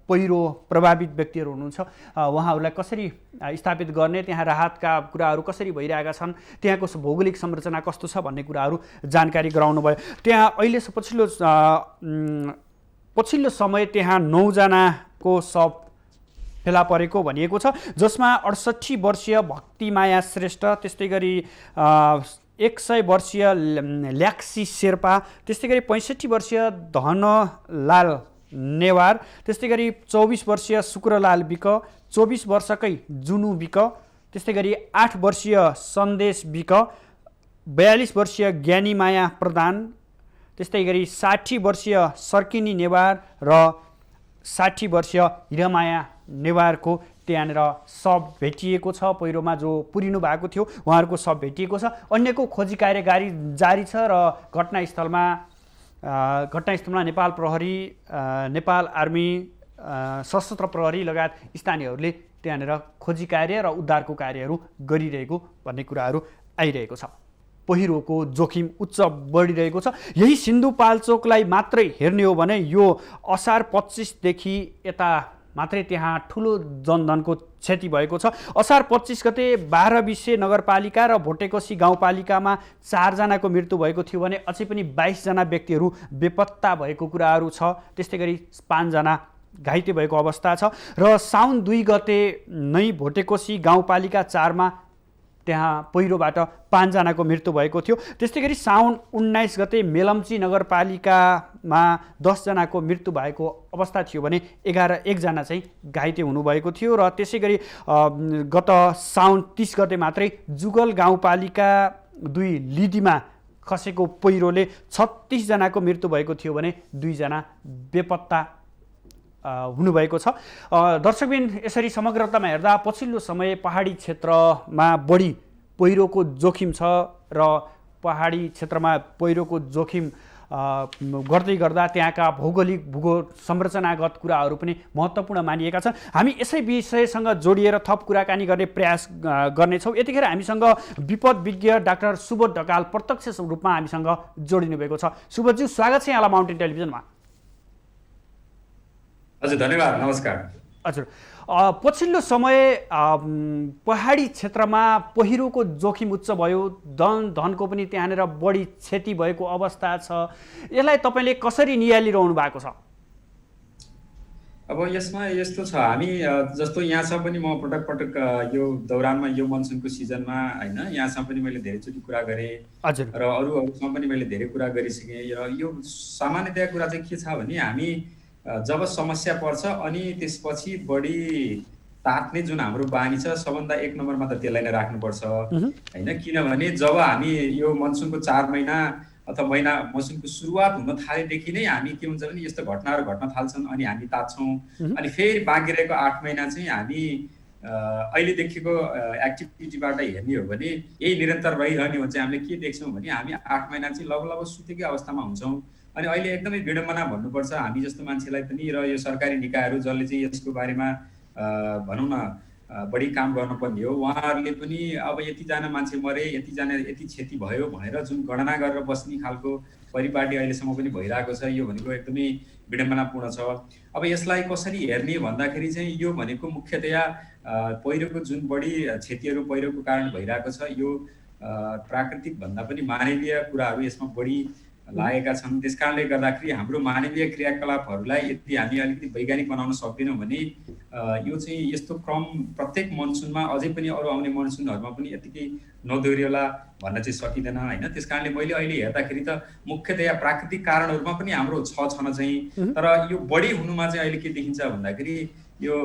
पहिरो प्रभावित व्यक्तिहरू हुनुहुन्छ उहाँहरूलाई कसरी स्थापित गर्ने, त्यहाँ राहतका कुराहरू कसरी भइरहेका छन्, त्यहाँको भौगोलिक संरचना कस्तो छ भन्ने कुराहरू जानकारी गराउनु भयो। त्यहाँ अहिले पछिल्लो समय त्यहाँ 9 जनाको शव फेला परेको भनिएको छ, जसमा 68 वर्षीय भक्तिमाया श्रेष्ठ, त्यस्तै गरी 100 वर्षीय ल्याक्सी शेर्पा, त्यस्तै गरी 65 वर्षीय धनलाल नेवार, त्यस्तै गरी 24 वर्षीय शुक्रलाल विक, 24 वर्षकै जुनु विक, त्यस्तै गरी 8 वर्षीय सन्देश विक, 42 वर्षीय ज्ञानीमाया प्रधान, त्यस्तै गरी 60 वर्षीय सर्किनी नेवार र 60 वर्षीय हिरामाया नेवारको त्यहाँनिर शव भेटिएको छ। पहिरोमा जो पुरिनु भएको थियो उहाँहरूको शव भेटिएको छ। अन्यको खोजी कार्य जारी छ र घटनास्थलमा नेपाल प्रहरी, नेपाल आर्मी, सशस्त्र प्रहरी लगायत स्थानीयहरूले त्यहाँनिर खोजी कार्य र उद्धारको कार्यहरू गरिरहेको भन्ने कुराहरू आइरहेको छ। पहिरोको जोखिम उच्च बढिरहेको छ। यही सिन्धुपाल्चोकलाई मात्रै हेर्ने हो भने यो असार 25 देखि यता मात्रै त्यहाँ ठुलो जनधनको क्षति भएको छ। असार 25 गते 12 विषे नगरपालिका र भोटेकोसी गाउँपालिकामा 4 जनाको मृत्यु भएको थियो भने अझै पनि 22 जना व्यक्तिहरू बेपत्ता भएको कुराहरू छ। त्यस्तै गरी 5 जना घाइते भएको अवस्था छ र साउन 2 गते नै भोटेकोसी गाउँपालिका 4 मा त्यहाँ पहिरोबाट 5 जनाको मृत्यु भएको थियो। त्यस्तै गरी साउन 19 गते मेलम्ची नगरपालिकामा 10 जनाको मृत्यु भएको अवस्था थियो भने 1 जना चाहिँ घाइते हुनुभएको थियो र त्यसै गरी गत साउन 30 गते मात्रै जुगल गाउँपालिका 2 लिडीमा खसेको पहिरोले 36 जनाको मृत्यु भएको थियो भने 2 जना बेपत्ता हुनुभएको छ। दर्शकबिन यसरी समग्रतामा हेर्दा पछिल्लो समय पहाडी क्षेत्रमा बढी पहिरोको जोखिम छ र पहाडी क्षेत्रमा पहिरोको जोखिम गर्दै गर्दा त्यहाँका भौगोलिक भूगोल संरचनागत कुराहरू पनि महत्त्वपूर्ण मानिएका छन्। हामी यसै विषयसँग जोडिएर थप कुराकानी गर्ने प्रयास गर्नेछौँ। यतिखेर हामीसँग विपद विज्ञ डाक्टर सुबोध ढकाल प्रत्यक्ष रूपमा हामीसँग जोडिनु भएको छ। सुबोधज्यू, स्वागत छ यहाँलाई माउन्टेन टेलिभिजनमा। हजुर, धन्यवाद, नमस्कार। हजुर, पछिल्लो समय पहाडी क्षेत्रमा पहिरोको जोखिम उच्च भयो, धनको पनि त्यहाँनिर बढी क्षति भएको अवस्था छ। यसलाई तपाईँले कसरी नियालिरहनु भएको छ? अब यसमा यस्तो छ, हामी जस्तो यहाँसँग पनि म पटक पटक यो दौरानमा यो मनसुनको सिजनमा होइन यहाँसँग पनि मैले धेरैचोटि कुरा गरेँ। हजुर। र अरूसँग पनि मैले धेरै कुरा गरिसकेँ र यो सामान्यतया कुरा चाहिँ के छ भने हामी जब समस्या पर्छ अनि त्यसपछि बढी तात्ने जुन हाम्रो बानी छ सबभन्दा 1 नम्बरमा त त्यसलाई नै राख्नुपर्छ होइन। किनभने जब हामी यो मनसुनको 4 महिना अथवा महिना मनसुनको सुरुवात हुन थालेदेखि नै हामी के हुन्छ भने यस्तो घटनाहरू घट्न थाल्छन् अनि हामी तात्छौँ। अनि फेरि बाँकी रहेको 8 महिना चाहिँ हामी अहिले देखेको एक्टिभिटीबाट हेर्ने हो भने यही निरन्तर रहिरहने हो चाहिँ हामीले के देख्छौँ भने हामी 8 महिना चाहिँ लगभग सुतेकै अवस्थामा हुन्छौँ। अनि अहिले एकदमै विडम्बना भन्नुपर्छ हामी जस्तो मान्छेलाई पनि र यो सरकारी निकायहरू जसले चाहिँ यसको बारेमा भनौँ न बढी काम गर्नुपर्ने हो उहाँहरूले पनि अब यतिजना मान्छे मरे, यति क्षति भयो भनेर जुन गणना गरेर बस्ने खालको परिपाटी अहिलेसम्म पनि भइरहेको छ। यो भनेको एकदमै विडम्बनापूर्ण छ। अब यसलाई कसरी हेर्ने भन्दाखेरि चाहिँ यो भनेको मुख्यतया पहिरोको जुन बढी क्षतिहरू पहिरोको कारण भइरहेको छ यो प्राकृतिक भन्दा पनि मानवीय कुराहरू यसमा बढी लागेका छन्। त्यस कारणले गर्दाखेरि हाम्रो मानवीय क्रियाकलापहरूलाई यदि हामी अलिकति वैज्ञानिक बनाउन सक्दैनौँ भने यो चाहिँ यस्तो क्रम प्रत्येक मनसुनमा अझै पनि अरू आउने मनसुनहरूमा पनि यतिकै नदोहोरियोला भन्न चाहिँ सकिँदैन होइन। त्यस कारणले मैले अहिले हेर्दाखेरि त मुख्यतया प्राकृतिक कारणहरूमा पनि हाम्रो छन चाहिँ, तर यो बढी हुनुमा चाहिँ अहिले के देखिन्छ भन्दाखेरि यो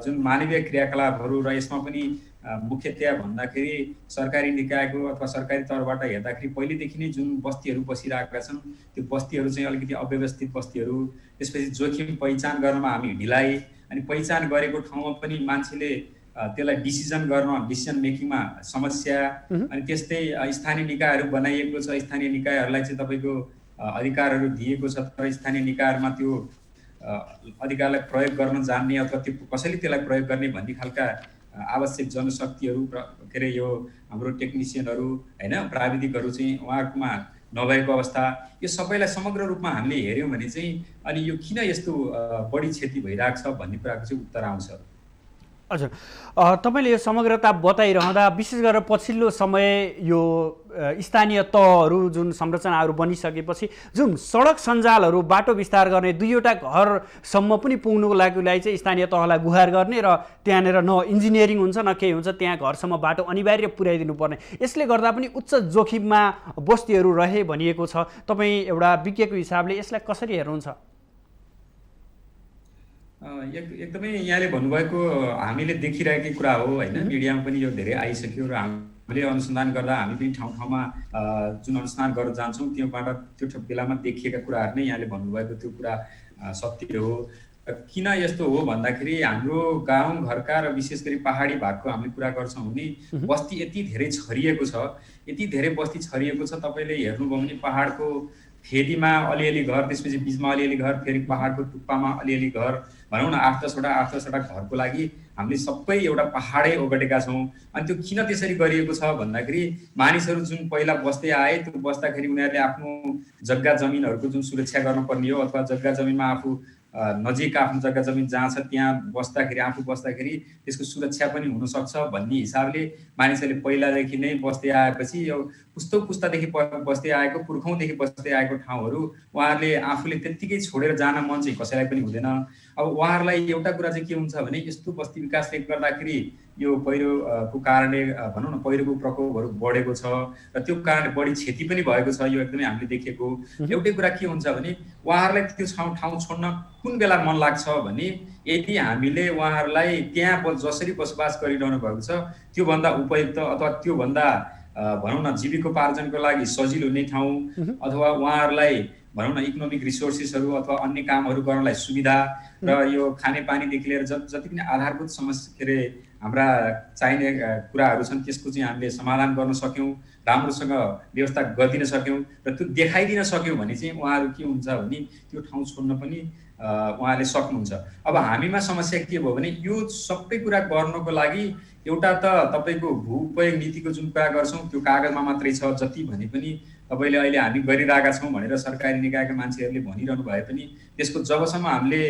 जुन मानवीय क्रियाकलापहरू र यसमा पनि मुख्यतया भन्दाखेरि सरकारी निकायको अथवा सरकारी तर्फबाट हेर्दाखेरि पहिलेदेखि नै जुन बस्तीहरू बसिरहेका छन् त्यो बस्तीहरू चाहिँ अलिकति अव्यवस्थित बस्तीहरू, त्यसपछि जोखिम पहिचान गर्नमा हामी ढिलाइ, अनि पहिचान गरेको ठाउँमा पनि मान्छेले त्यसलाई डिसिजन मेकिङमा समस्या, अनि त्यस्तै स्थानीय निकायहरू बनाइएको छ। स्थानीय निकायहरूलाई चाहिँ तपाईँको अधिकारहरू दिएको छ तर स्थानीय निकायहरूमा त्यो अधिकारलाई प्रयोग गर्न जान्ने अथवा त्यो कसैले त्यसलाई प्रयोग गर्ने भन्ने खालका आवश्यक जनशक्तिहरू के अरे यो हाम्रो टेक्निसियनहरू होइन प्राविधिकहरू चाहिँ उहाँहरूकोमा नभएको अवस्था, यो सबैलाई समग्र रूपमा हामीले हेऱ्यौँ भने चाहिँ अनि यो किन यस्तो बढी क्षति भइरहेको छ भन्ने कुराको चाहिँ उत्तर आउँछ। हजुर, तपाईँले यो समग्रता बताइरहँदा विशेष गरेर पछिल्लो समय यो स्थानीय तहहरू जुन संरचनाहरू बनिसकेपछि जुन सडक सञ्जालहरू बाटो विस्तार गर्ने 2वटा घरसम्म पनि पुग्नुको लागि चाहिँ स्थानीय तहलाई गुहार गर्ने र त्यहाँनिर न इन्जिनियरिङ हुन्छ न केही हुन्छ, त्यहाँ घरसम्म बाटो अनिवार्य पुर्याइदिनु पर्ने, यसले गर्दा पनि उच्च जोखिममा बस्तीहरू रहे भनिएको छ। तपाईँ एउटा विज्ञको हिसाबले यसलाई कसरी हेर्नुहुन्छ? एकदमै यहाँले भन्नुभएको हामीले देखिरहेकै कुरा हो होइन। मिडियामा पनि यो धेरै आइसक्यो र हामीले अनुसन्धान गर्दा हामी पनि ठाउँ ठाउँमा जुन अनुसन्धान गरेर जान्छौँ त्योबाट त्यो बेलामा देखिएका कुराहरू नै यहाँले भन्नुभएको त्यो कुरा सत्य हो। किन यस्तो हो भन्दाखेरि हाम्रो गाउँघरका र विशेष गरी पहाडी भागको हामीले कुरा गर्छौँ भने बस्ती यति धेरै छरिएको छ, यति धेरै बस्ती छरिएको छ। तपाईँले हेर्नुभयो भने पहाडको फेदीमा अलिअलि घर, त्यसपछि बिचमा अलिअलि घर, फेरि पहाडको टुप्पामा अलिअलि घर, भनौँ न 8-10वटा घरको लागि हामीले सबै एउटा पहाडै ओगटेका छौँ। अनि त्यो किन त्यसरी गरिएको छ भन्दाखेरि मानिसहरू जुन पहिला बस्दै आए त्यो बस्दाखेरि उनीहरूले आफ्नो जग्गा जमिनहरूको जुन सुरक्षा गर्नुपर्ने हो अथवा जग्गा जमिनमा आफू नजिक आफ्नो जग्गा जमिन जहाँ छ त्यहाँ बस्दाखेरि आफू बस्दाखेरि त्यसको सुरक्षा पनि हुनसक्छ भन्ने हिसाबले मानिसहरूले पहिलादेखि नै बस्दै आएपछि यो पुस्तादेखि बस्दै आएको पुर्खौँदेखि बस्दै आएको ठाउँहरू उहाँहरूले आफूले त्यत्तिकै छोडेर जान मन चाहिँ कसैलाई पनि हुँदैन। अब उहाँहरूलाई एउटा कुरा चाहिँ के हुन्छ भने यस्तो बस्ती विकासले गर्दाखेरि यो पहिरोको कारणले भनौँ न पहिरोको प्रकोपहरू बढेको छ र त्यो कारणले बढी क्षति पनि भएको छ। यो एकदमै हामीले देखेको एउटै कुरा के हुन्छ भने उहाँहरूलाई त्यो ठाउँ छोड्न कुन बेला मन लाग्छ भने यदि हामीले उहाँहरूलाई त्यहाँ जसरी बसोबास गरिरहनु भएको छ त्योभन्दा उपयुक्त अथवा त्योभन्दा भनौँ न जीविकोपार्जनको लागि सजिलो हुने ठाउँ अथवा उहाँहरूलाई भनौँ न इकोनोमिक रिसोर्सेसहरू अथवा अन्य कामहरू गर्नलाई सुविधा र यो खानेपानीदेखि लिएर जति पनि आधारभूत समस्या के अरे हाम्रा चाहिने कुराहरू छन् त्यसको चाहिँ हामीले समाधान गर्न सक्यौँ, राम्रोसँग व्यवस्था गरिदिन सक्यौँ र त्यो देखाइदिन सक्यौँ भने चाहिँ उहाँहरू के हुन्छ भने त्यो ठाउँ छोड्न पनि उहाँले सक्नुहुन्छ। अब हामीमा समस्या के भयो भने यो सबै कुरा गर्नको लागि एउटा त तपाईँको भू उपयोग नीतिको जुन कुरा गर्छौँ त्यो कागजमा मात्रै छ जति भने पनि तपाईँले अहिले हामी गरिरहेका छौँ भनेर सरकारी निकायका मान्छेहरूले भनिरहनु भए पनि त्यसको जबसम्म हामीले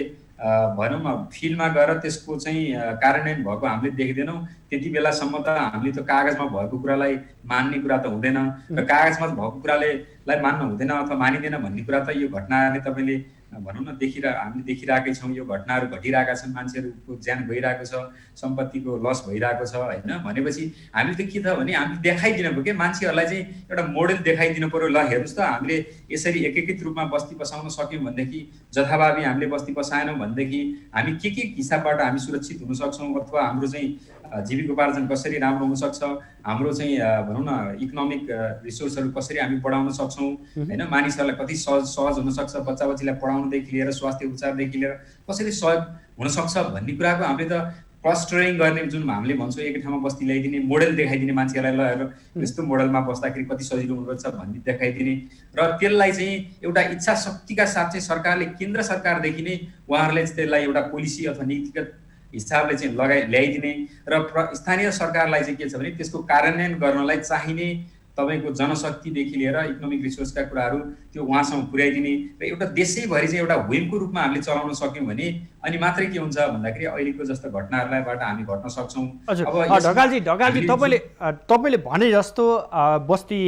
भनौँ न फिल्डमा गएर त्यसको चाहिँ कार्यान्वयन भएको हामीले देख्दैनौँ त्यति बेलासम्म त हामीले त कागजमा भएको कुरालाई मान्ने कुरा त हुँदैन र कागजमा भएको कुरालाई मान्न हुँदैन अथवा मानिँदैन भन्ने कुरा त यो घटनाहरूले तपाईँले भनौँ न हामीले देखिरहेकै छौँ। यो घटनाहरू घटिरहेका छन्, मान्छेहरूको ज्यान गइरहेको छ, सम्पत्तिको लस भइरहेको छ होइन। भनेपछि हामीले त के त भने हामीले देखाइदिनु पऱ्यो क्या मान्छेहरूलाई चाहिँ एउटा मोडेल देखाइदिनु पऱ्यो। ल हेर्नुहोस् त हामीले यसरी एकीकृत रूपमा बस्ती बसाउन सक्यौँ भनेदेखि जथाभावी हामीले बस्ती बसाएनौँ भनेदेखि हामी के हिसाबबाट हामी सुरक्षित हुन सक्छौँ अथवा हाम्रो चाहिँ जीविकोपार्जन कसरी राम्रो हुनसक्छ, हाम्रो चाहिँ भनौँ न इकोनोमिक रिसोर्सहरू कसरी हामी बढाउन सक्छौँ होइन, मानिसहरूलाई कति सहज हुनसक्छ, बच्चा बच्चीलाई पढाउनदेखि लिएर स्वास्थ्य उपचारदेखि लिएर कसरी सहयोग हुनसक्छ भन्ने कुराको हामीले त क्लस्टरिङ गर्ने जुन हामीले भन्छौँ एक ठाउँमा बस्ती ल्याइदिने मोडेल देखाइदिने मान्छेहरूलाई ल हेर यस्तो मोडेलमा बस्दाखेरि कति सजिलो हुनुपर्छ भन्ने देखाइदिने र त्यसलाई चाहिँ एउटा इच्छा शक्तिका साथ चाहिँ सरकारले केन्द्र सरकारदेखि नै उहाँहरूले त्यसलाई एउटा पोलिसी अथवा नीतिगत हिसाबले चाहिँ ल्याइदिने र स्थानीय सरकारलाई चाहिँ के छ भने त्यसको कार्यान्वयन गर्नलाई चाहिने तपाईँको जनशक्तिदेखि लिएर इकोनोमिक रिसोर्सका कुराहरू त्यो उहाँसम्म पुर्याइदिने र एउटा देशैभरि चाहिँ एउटा व्हीलको रूपमा हामीले चलाउन सक्यौँ भने अनि मात्रै के हुन्छ भन्दाखेरि अहिलेको जस्तो घटनाहरूलाईबाट हामी घट्न सक्छौँ। अब ढकालजी तपाईँले भने जस्तो बस्ती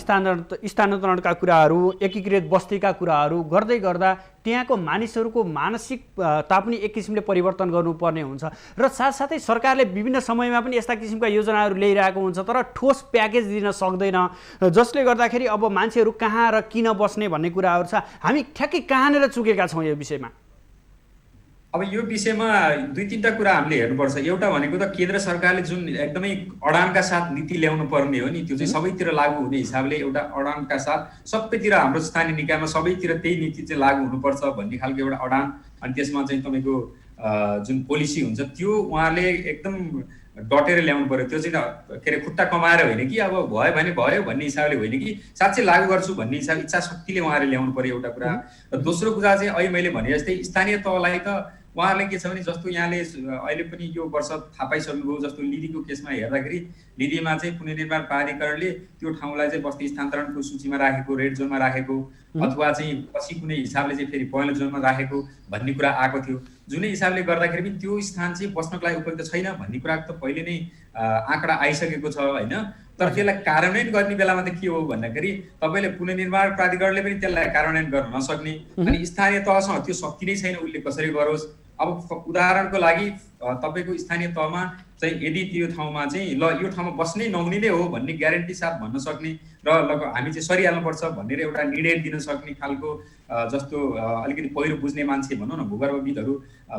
स्थानान्तरणका कुराहरू एकीकृत बस्तीका कुराहरू गर्दै गर्दा त्यहाँको मानिसहरूको मानसिकता पनि एक किसिमले परिवर्तन गर्नुपर्ने हुन्छ र साथसाथै सरकारले विभिन्न समयमा पनि यस्ता किसिमका योजनाहरू ल्याइरहेको हुन्छ तर ठोस प्याकेज दिन सक्दैन जसले गर्दाखेरि अब मान्छेहरू कहाँ र किन बस्ने भन्ने कुराहरू छ। हामी ठ्याक्कै कहाँनिर चुकेका छौँ यो विषयमा? अब यो विषयमा दुई तीनटा कुरा हामीले हेर्नुपर्छ। एउटा भनेको त केन्द्र सरकारले जुन एकदमै अडानका साथ नीति ल्याउनु पर्ने हो नि त्यो चाहिँ सबैतिर लागू हुने हिसाबले एउटा अडानका साथ सबैतिर हाम्रो स्थानीय निकायमा सबैतिर त्यही नीति चाहिँ लागू हुनुपर्छ भन्ने खालको एउटा अडान अनि त्यसमा चाहिँ तपाईँको जुन पोलिसी हुन्छ त्यो उहाँले एकदम डटेर ल्याउनु पर्यो। त्यो चाहिँ के अरे खुट्टा कमाएर होइन कि अब भयो भने भयो भन्ने हिसाबले होइन कि साँच्चै लागू गर्छु भन्ने हिसाब इच्छा शक्तिले उहाँले ल्याउनु पर्यो एउटा कुरा। र दोस्रो कुरा चाहिँ अहिले मैले भने जस्तै स्थानीय तहलाई त उहाँहरूले के छ भने जस्तो यहाँले अहिले पनि यो वर्ष थाहा पाइसक्नुभयो जस्तो लिदीको केसमा हेर्दाखेरि लिदीमा चाहिँ पुनर्निर्माण प्राधिकरणले त्यो ठाउँलाई चाहिँ बस्ती स्थानान्तरणको सूचीमा राखेको रेड जोनमा राखेको अथवा चाहिँ पछि कुनै हिसाबले चाहिँ फेरि पहेँलो जोनमा राखेको भन्ने कुरा आएको थियो। जुनै हिसाबले गर्दाखेरि पनि त्यो स्थान चाहिँ बस्नको लागि उपयुक्त छैन भन्ने कुरा त पहिले नै आँकडा आइसकेको छ होइन। तर त्यसलाई कार्यान्वयन गर्ने बेलामा त के हो भन्दाखेरि तपाईँले पुनर्निर्माण प्राधिकरणले पनि त्यसलाई कार्यान्वयन गर्न नसक्ने अनि स्थानीय तहसँग त्यो शक्ति नै छैन उसले कसरी गरोस्। अब उदाहरणको लागि तपाईँको स्थानीय तहमा चाहिँ यदि त्यो ठाउँमा चाहिँ ल यो ठाउँमा बस्नै नहुने नै हो भन्ने ग्यारेन्टी साथ भन्न सक्ने र हामी चाहिँ सरिहाल्नुपर्छ भनेर एउटा निर्णय दिन सक्ने खालको जस्तो अलिकति पहिरो बुझ्ने मान्छे भनौँ न भूगर्भविदहरू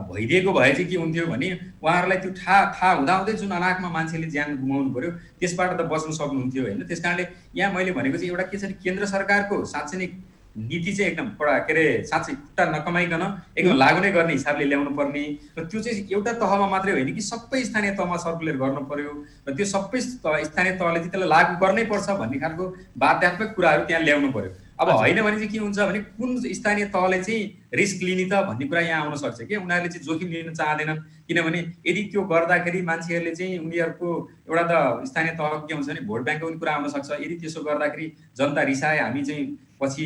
भइदिएको भए चाहिँ के हुन्थ्यो भने उहाँहरूलाई त्यो थाहा हुँदाहुँदै जुन अनाकमा मान्छेले ज्यान गुमाउनु पर्यो त्यसबाट त बच्न सक्नुहुन्थ्यो होइन। त्यस कारणले यहाँ मैले भनेको चाहिँ एउटा के छ भने केन्द्र सरकारको साँच्चै नै नीति चाहिँ एकदम के अरे साँच्चै खुट्टा नकमाइकन एकदम लागू नै गर्ने हिसाबले ल्याउनु पर्ने र त्यो चाहिँ एउटा तहमा मात्रै होइन कि सबै स्थानीय तहमा सर्कुलेट गर्नु पर्यो र त्यो सबै स्थानीय तहले चाहिँ त्यसलाई लागू गर्नै पर्छ भन्ने खालको बाध्यात्मक कुराहरू त्यहाँ ल्याउनु पर्यो। अब होइन भने चाहिँ के हुन्छ भने कुन स्थानीय तहले चाहिँ रिस्क लिने त भन्ने कुरा यहाँ आउन सक्छ कि उनीहरूले चाहिँ जोखिम लिन चाहँदैनन्। किनभने यदि त्यो गर्दाखेरि मान्छेहरूले चाहिँ उनीहरूको एउटा त स्थानीय तहको के हुन्छ भने भोट ब्याङ्कको पनि कुरा आउन सक्छ। यदि त्यसो गर्दाखेरि जनता रिसाए हामी चाहिँ पछि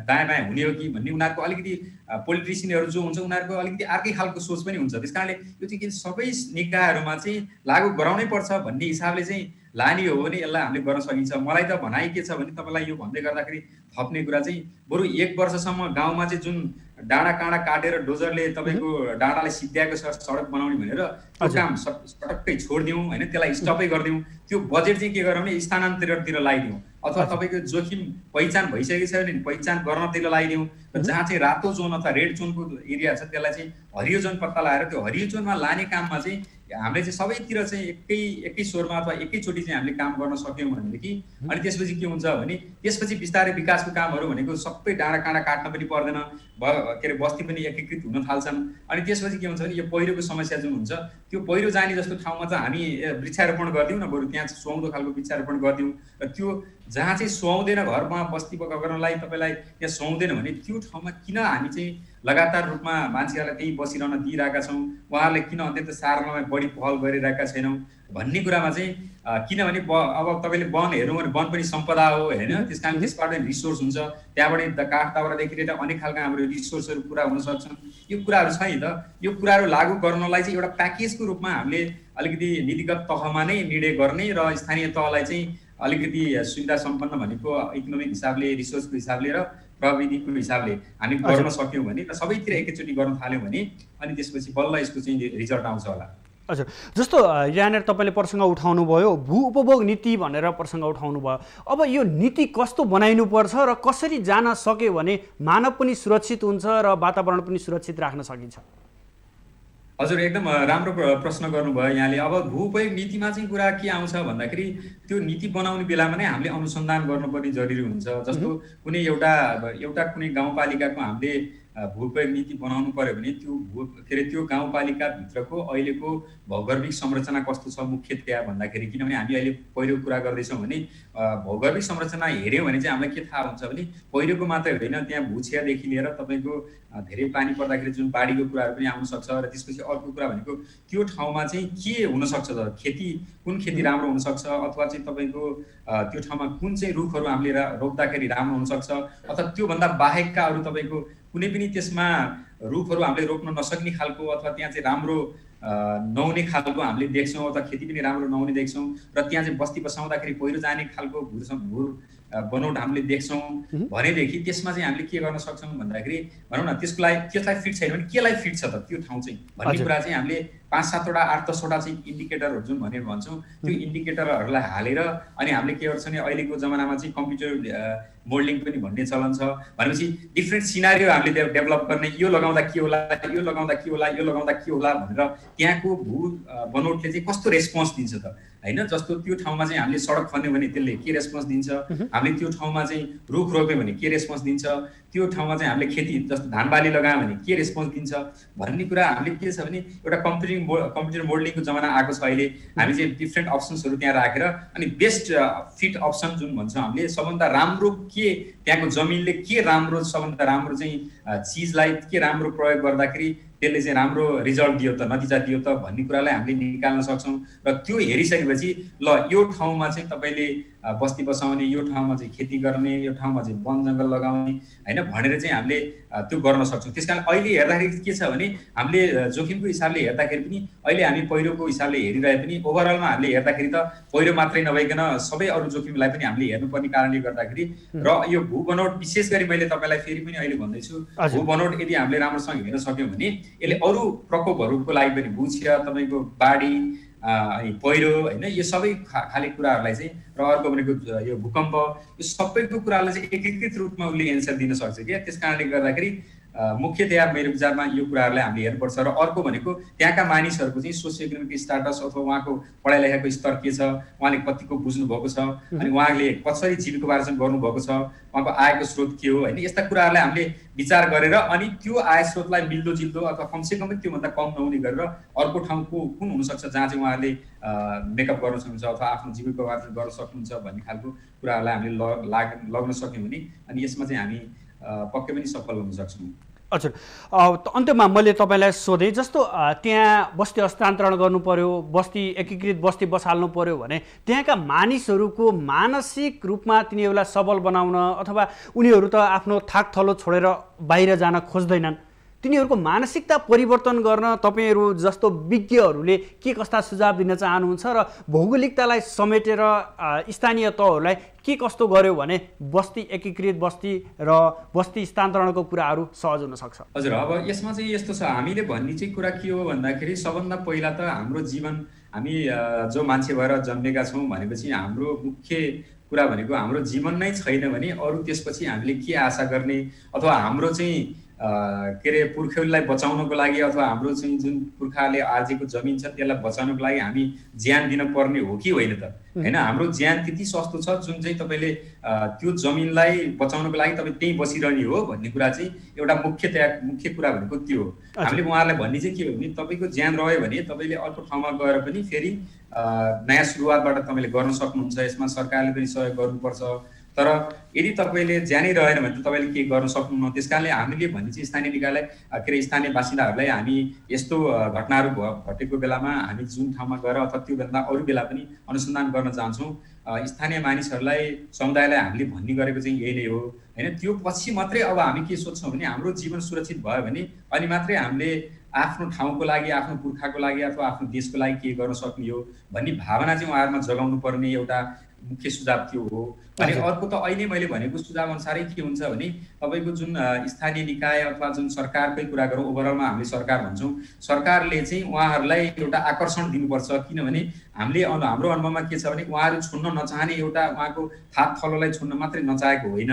दायाँ बायाँ हुने हो कि भन्ने उनीहरूको अलिकति पोलिटिसियनहरू जो हुन्छ उनीहरूको अलिकति अर्कै खालको सोच पनि हुन्छ। त्यस कारणले यो चाहिँ सबै निकायहरूमा चाहिँ लागू गराउनै पर्छ भन्ने हिसाबले चाहिँ लाने हो भने यसलाई हामीले गर्न सकिन्छ। मलाई त भनाइ के छ भने तपाईँलाई यो भन्दै गर्दाखेरि थप्ने कुरा चाहिँ बरु 1 वर्षसम्म गाउँमा चाहिँ जुन डाँडा काँडा काटेर डोजरले तपाईँको डाँडालाई सिद्ध्याएको छ सडक बनाउने भनेर त्यो काम सटक्कै छोडिदिउँ होइन, त्यसलाई स्टपै गरिदिउँ। त्यो बजेट चाहिँ के गरौँ भने स्थानान्तरणतिर लगाइदिउँ अथवा तपाईँको जोखिम पहिचान भइसकेको छ भने पहिचान गर्नतिर लगाइदिउँ। जहाँ चाहिँ रातो जोन अथवा रेड जोनको एरिया छ त्यसलाई चाहिँ हरियो जोन पत्ता लगाएर त्यो हरियो जोनमा लाने काममा चाहिँ हामीले चाहिँ सबैतिर चाहिँ एकै स्वरमा अथवा एकैचोटि चाहिँ हामीले काम गर्न सक्यौँ भनेदेखि अनि त्यसपछि के हुन्छ भने त्यसपछि बिस्तारै विकासको कामहरू भनेको सबै डाँडा काँडा काट्न पनि पर्दैन, के अरे बस्ती पनि एकीकृत हुन थाल्छन्। अनि त्यसपछि के हुन्छ भने यो पहिरोको समस्या जुन हुन्छ त्यो पहिरो जाने जस्तो ठाउँमा चाहिँ हामी वृक्षारोपण गरिदिउँ न, बरु त्यहाँ चाहिँ सुहाउँदो खालको वृक्षारोपण गरिदिउँ। र त्यो जहाँ चाहिँ सुहाउँदैन घरमा बस्ती गर्नलाई तपाईँलाई त्यहाँ सुहाउँदैन भने त्यो ठाउँमा किन हामी चाहिँ लगातार रूपमा मान्छेहरूलाई त्यहीँ बसिरहन दिइरहेका छौँ, उहाँहरूले किन अत्यन्त सार्नमा बढी पहल गरिरहेका छैनौँ भन्ने कुरामा चाहिँ किनभने अब तपाईँले वन हेर्नु भने वन पनि सम्पदा हो होइन, त्यस कारण त्यसबाट रिसोर्स हुन्छ, त्यहाँबाट काठ दाउरादेखि लिएर अनेक खालका हाम्रो रिसोर्सहरू पुरा हुन सक्छन्। यो कुराहरू छ नि त, यो कुराहरू लागू गर्नलाई चाहिँ एउटा प्याकेजको रूपमा हामीले अलिकति नीतिगत तहमा नै निर्णय गर्ने र स्थानीय तहलाई चाहिँ अलिकति सुविधा सम्पन्न भनेको इकोनोमिक हिसाबले रिसोर्सको हिसाबले र प्रविधिको हिसाबले हामी गर्न सक्यौँ भने र सबैतिर एकैचोटि गर्न थाल्यौँ भने अनि त्यसपछि बल्ल यसको चाहिँ रिजल्ट आउँछ होला। हजुर, जस्तो यहाँनिर तपाईँले प्रसङ्ग उठाउनु भयो भू उपभोग नीति भनेर प्रसङ्ग उठाउनु भयो। अब यो नीति कस्तो बनाइनुपर्छ र कसरी जान सक्यो भने मानव पनि सुरक्षित हुन्छ र वातावरण पनि सुरक्षित राख्न सकिन्छ? हजुर, एकदम राम्रो प्रश्न गर्नुभयो यहाँले। अब भू उपयोग नीतिमा चाहिँ कुरा के आउँछ भन्दाखेरि त्यो नीति बनाउने बेलामा नै हामीले अनुसन्धान गर्नुपर्ने जरुरी हुन्छ। जस्तो कुनै एउटा कुनै गाउँपालिकाको हामीले भू उपयोग नीति बनाउनु पर्यो भने त्यो गाउँपालिकाभित्रको अहिलेको भौगोलिक संरचना कस्तो छ मुख्यतया भन्दाखेरि, किनभने हामी अहिले पहिरोको कुरा गर्दैछौँ भने भौगोलिक संरचना हेऱ्यौँ भने चाहिँ हामीलाई के थाहा हुन्छ भने पहिरोको मात्रै होइन, त्यहाँ भूक्षयदेखि लिएर तपाईँको धेरै पानी पर्दाखेरि जुन बाढीको कुराहरू पनि आउन सक्छ। र त्यसपछि अर्को कुरा भनेको त्यो ठाउँमा चाहिँ के हुनसक्छ त, कुन खेती राम्रो हुनसक्छ अथवा चाहिँ तपाईँको त्यो ठाउँमा कुन चाहिँ रुखहरू हामीले रोप्दाखेरि राम्रो हुनसक्छ अथवा त्योभन्दा बाहेकका अरू तपाईँको कुनै पनि त्यसमा रुखहरू हामीले रोप्न नसक्ने खालको अथवा त्यहाँ चाहिँ राम्रो नहुने खालको हामीले देख्छौँ अथवा खेती पनि राम्रो नहुने देख्छौँ र त्यहाँ चाहिँ बस्ती बसाउँदाखेरि पहिरो जाने खालको भू बनोट हामीले देख्छौँ भनेदेखि त्यसमा चाहिँ हामीले के गर्न सक्छौँ भन्दाखेरि भनौँ न त्यसलाई फिट छैन भने केलाई फिट छ त त्यो ठाउँ चाहिँ भन्ने कुरा चाहिँ हामीले 5-7वटा 8-10वटा चाहिँ इन्डिकेटरहरू जुन भनेर भन्छौँ त्यो इन्डिकेटरहरूलाई हालेर अनि हामीले के गर्छौँ भने अहिलेको जमानामा चाहिँ कम्प्युटर मोल्डिङ पनि भन्ने चलन छ। भनेपछि डिफ्रेन्ट सिनारियो हामीले डेभलप गर्ने, यो लगाउँदा के होला, यो लगाउँदा के होला, यो लगाउँदा के होला भनेर त्यहाँको भू बनोटले चाहिँ कस्तो रेस्पोन्स दिन्छ त होइन। जस्तो त्यो ठाउँमा चाहिँ हामीले सडक खन्यौँ भने त्यसले के रेस्पोन्स दिन्छ, हामीले त्यो ठाउँमा चाहिँ रुख रोप्यौँ भने के रेस्पोन्स दिन्छ, त्यो ठाउँमा चाहिँ हामीले खेती जस्तो धान बाली लगायौँ भने के रेस्पोन्स दिन्छ भन्ने कुरा हामीले के छ भने एउटा कम्प्युटर मोडलिङको जमाना आएको छ अहिले। हामी चाहिँ डिफ्रेन्ट अप्सन्सहरू त्यहाँ राखेर अनि बेस्ट फिट अप्सन जुन भन्छ हामीले सबभन्दा राम्रो के त्यहाँको जमिनले के राम्रो सबभन्दा राम्रो चाहिँ चिजलाई के राम्रो प्रयोग गर्दाखेरि त्यसले चाहिँ राम्रो रिजल्ट दियो त, नतिजा दियो त भन्ने कुरालाई हामीले निकाल्न सक्छौँ। र त्यो हेरिसकेपछि ल यो ठाउँमा चाहिँ तपाईँले बस्ती बसाउने, यो ठाउँमा चाहिँ खेती गर्ने, यो ठाउँमा चाहिँ वन जङ्गल लगाउने होइन भनेर चाहिँ हामीले त्यो गर्न सक्छौँ। त्यस कारण अहिले हेर्दाखेरि के छ भने हामीले जोखिमको हिसाबले हेर्दाखेरि पनि अहिले हामी पहिरोको हिसाबले हेरिरहे पनि ओभरअलमा हामीले हेर्दाखेरि त पहिरो मात्रै नभइकन सबै अरू जोखिमलाई पनि हामीले हेर्नुपर्ने कारणले गर्दाखेरि र यो भू बनोट विशेष गरी मैले तपाईँलाई फेरि पनि अहिले भन्दैछु भू बनोट यदि हामीले राम्रोसँग हेर्न सक्यौँ भने यसले अरू प्रकोपहरूको लागि पनि भूक्षय तपाईँको बाढी पहिरो होइन यो सबै खाले कुराहरूलाई चाहिँ र अर्को भनेको यो भूकम्प यो सबैको कुरालाई चाहिँ एकीकृत रूपमा उसले एन्सर दिन सक्छ क्या। त्यस कारणले गर्दाखेरि मुख्यतया मेरो विचारमा यो कुराहरूलाई हामीले हेर्नुपर्छ। र अर्को भनेको त्यहाँका मानिसहरूको चाहिँ सोसियो इकोनोमिक स्टाटस अथवा उहाँको पढाइ लेखाइको स्तर के छ, उहाँले कतिको बुझ्नु भएको छ, अनि उहाँले कसरी जीविकोपार्जन गर्नुभएको छ, उहाँको आयको स्रोत के हो होइन, यस्ता कुराहरूलाई हामीले विचार गरेर अनि त्यो आय स्रोतलाई मिल्दोजुल्दो अथवा कमसेकम त्योभन्दा कम नहुने गरेर अर्को ठाउँको कुन हुनसक्छ जहाँ चाहिँ उहाँहरूले मेकअप गर्न सक्नुहुन्छ अथवा आफ्नो जीविकोपार्जन गर्न सक्नुहुन्छ भन्ने खालको कुराहरूलाई हामीले लग्न सक्यौँ भने अनि यसमा चाहिँ हामी पक्कै पनि सफल हुन सक्छौँ। हजुर, अन्त्यमा मैले तपाईँलाई सोधेँ जस्तो त्यहाँ बस्ती हस्तान्तरण गर्नु पर्यो, बस्ती एकीकृत बस्ती बसाल्नु पर्यो भने त्यहाँका मानिसहरूको मानसिक रूपमा तिनीहरूलाई सबल बनाउन अथवा उनीहरू त आफ्नो थाक थलो छोडेर बाहिर जान खोज्दैनन्, तिनीहरूको मानसिकता परिवर्तन गर्न तपाईँहरू जस्तो विज्ञहरूले के कस्ता सुझाव दिन चाहनुहुन्छ र भौगोलिकतालाई समेटेर स्थानीय तहहरूलाई के कस्तो गर्यो भने बस्ती एकीकृत बस्ती र बस्ती स्थानान्तरणको कुराहरू सहज हुन सक्छ? हजुर, अब यसमा चाहिँ यस्तो छ, हामीले भन्ने चाहिँ कुरा के हो भन्दाखेरि सबभन्दा पहिला त हाम्रो जीवन, हामी जो मान्छे भएर जन्मेका छौँ भनेपछि हाम्रो मुख्य कुरा भनेको हाम्रो जीवन नै छैन भने अरू त्यसपछि हामीले के आशा गर्ने अथवा हाम्रो चाहिँ के अरे पुर्ख्यौलीलाई बचाउनको लागि अथवा हाम्रो चाहिँ जुन पुर्खाले आर्जेको जमिन छ त्यसलाई बचाउनको लागि हामी ज्यान दिन पर्ने हो कि होइन त होइन। हाम्रो ज्यान त्यति सस्तो छ जुन चाहिँ तपाईँले त्यो जमिनलाई बचाउनको लागि तपाईँ त्यहीँ बसिरहने हो भन्ने कुरा चाहिँ एउटा मुख्य कुरा भनेको त्यो हो। हामीले उहाँहरूलाई भन्ने चाहिँ के हो भने तपाईँको ज्यान रह्यो भने तपाईँले अर्को ठाउँमा गएर पनि फेरि नयाँ सुरुवातबाट तपाईँले गर्न सक्नुहुन्छ। यसमा सरकारले पनि सहयोग गर्नुपर्छ। तर यदि तपाईँले ज्यानै रहेन भने त तपाईँले के गर्न सक्नुहुन्न। त्यस कारणले हामीले भन्ने चाहिँ स्थानीय निकायलाई के अरे स्थानीय बासिन्दाहरूलाई हामी यस्तो घटनाहरू घटेको बेलामा हामी जुन ठाउँमा गएर अथवा त्योभन्दा अरू बेला पनि अनुसन्धान गर्न चाहन्छौँ। स्थानीय मानिसहरूलाई समुदायलाई हामीले भन्ने गरेको चाहिँ यही नै हो होइन। त्यो पछि मात्रै अब हामी के सोध्छौँ भने हाम्रो जीवन सुरक्षित भयो भने अनि मात्रै हामीले आफ्नो ठाउँको लागि, आफ्नो पुर्खाको लागि अथवा आफ्नो देशको लागि के गर्न सक्ने हो भन्ने भावना चाहिँ उहाँहरूमा जगाउनु पर्ने एउटा मुख्य सुझाव त्यो हो। अनि अर्को त अहिले मैले भनेको सुझाव अनुसारै के हुन्छ भने तपाईँको जुन स्थानीय निकाय अथवा जुन सरकारकै कुरा गरौँ, ओभरअलमा हामीले सरकार भन्छौँ, सरकारले चाहिँ उहाँहरूलाई एउटा आकर्षण दिनुपर्छ। किनभने हामीले हाम्रो अनुभवमा के छ भने उहाँहरू छोड्न नचाहने एउटा उहाँको थाक थलोलाई छोड्न मात्रै नचाहेको होइन,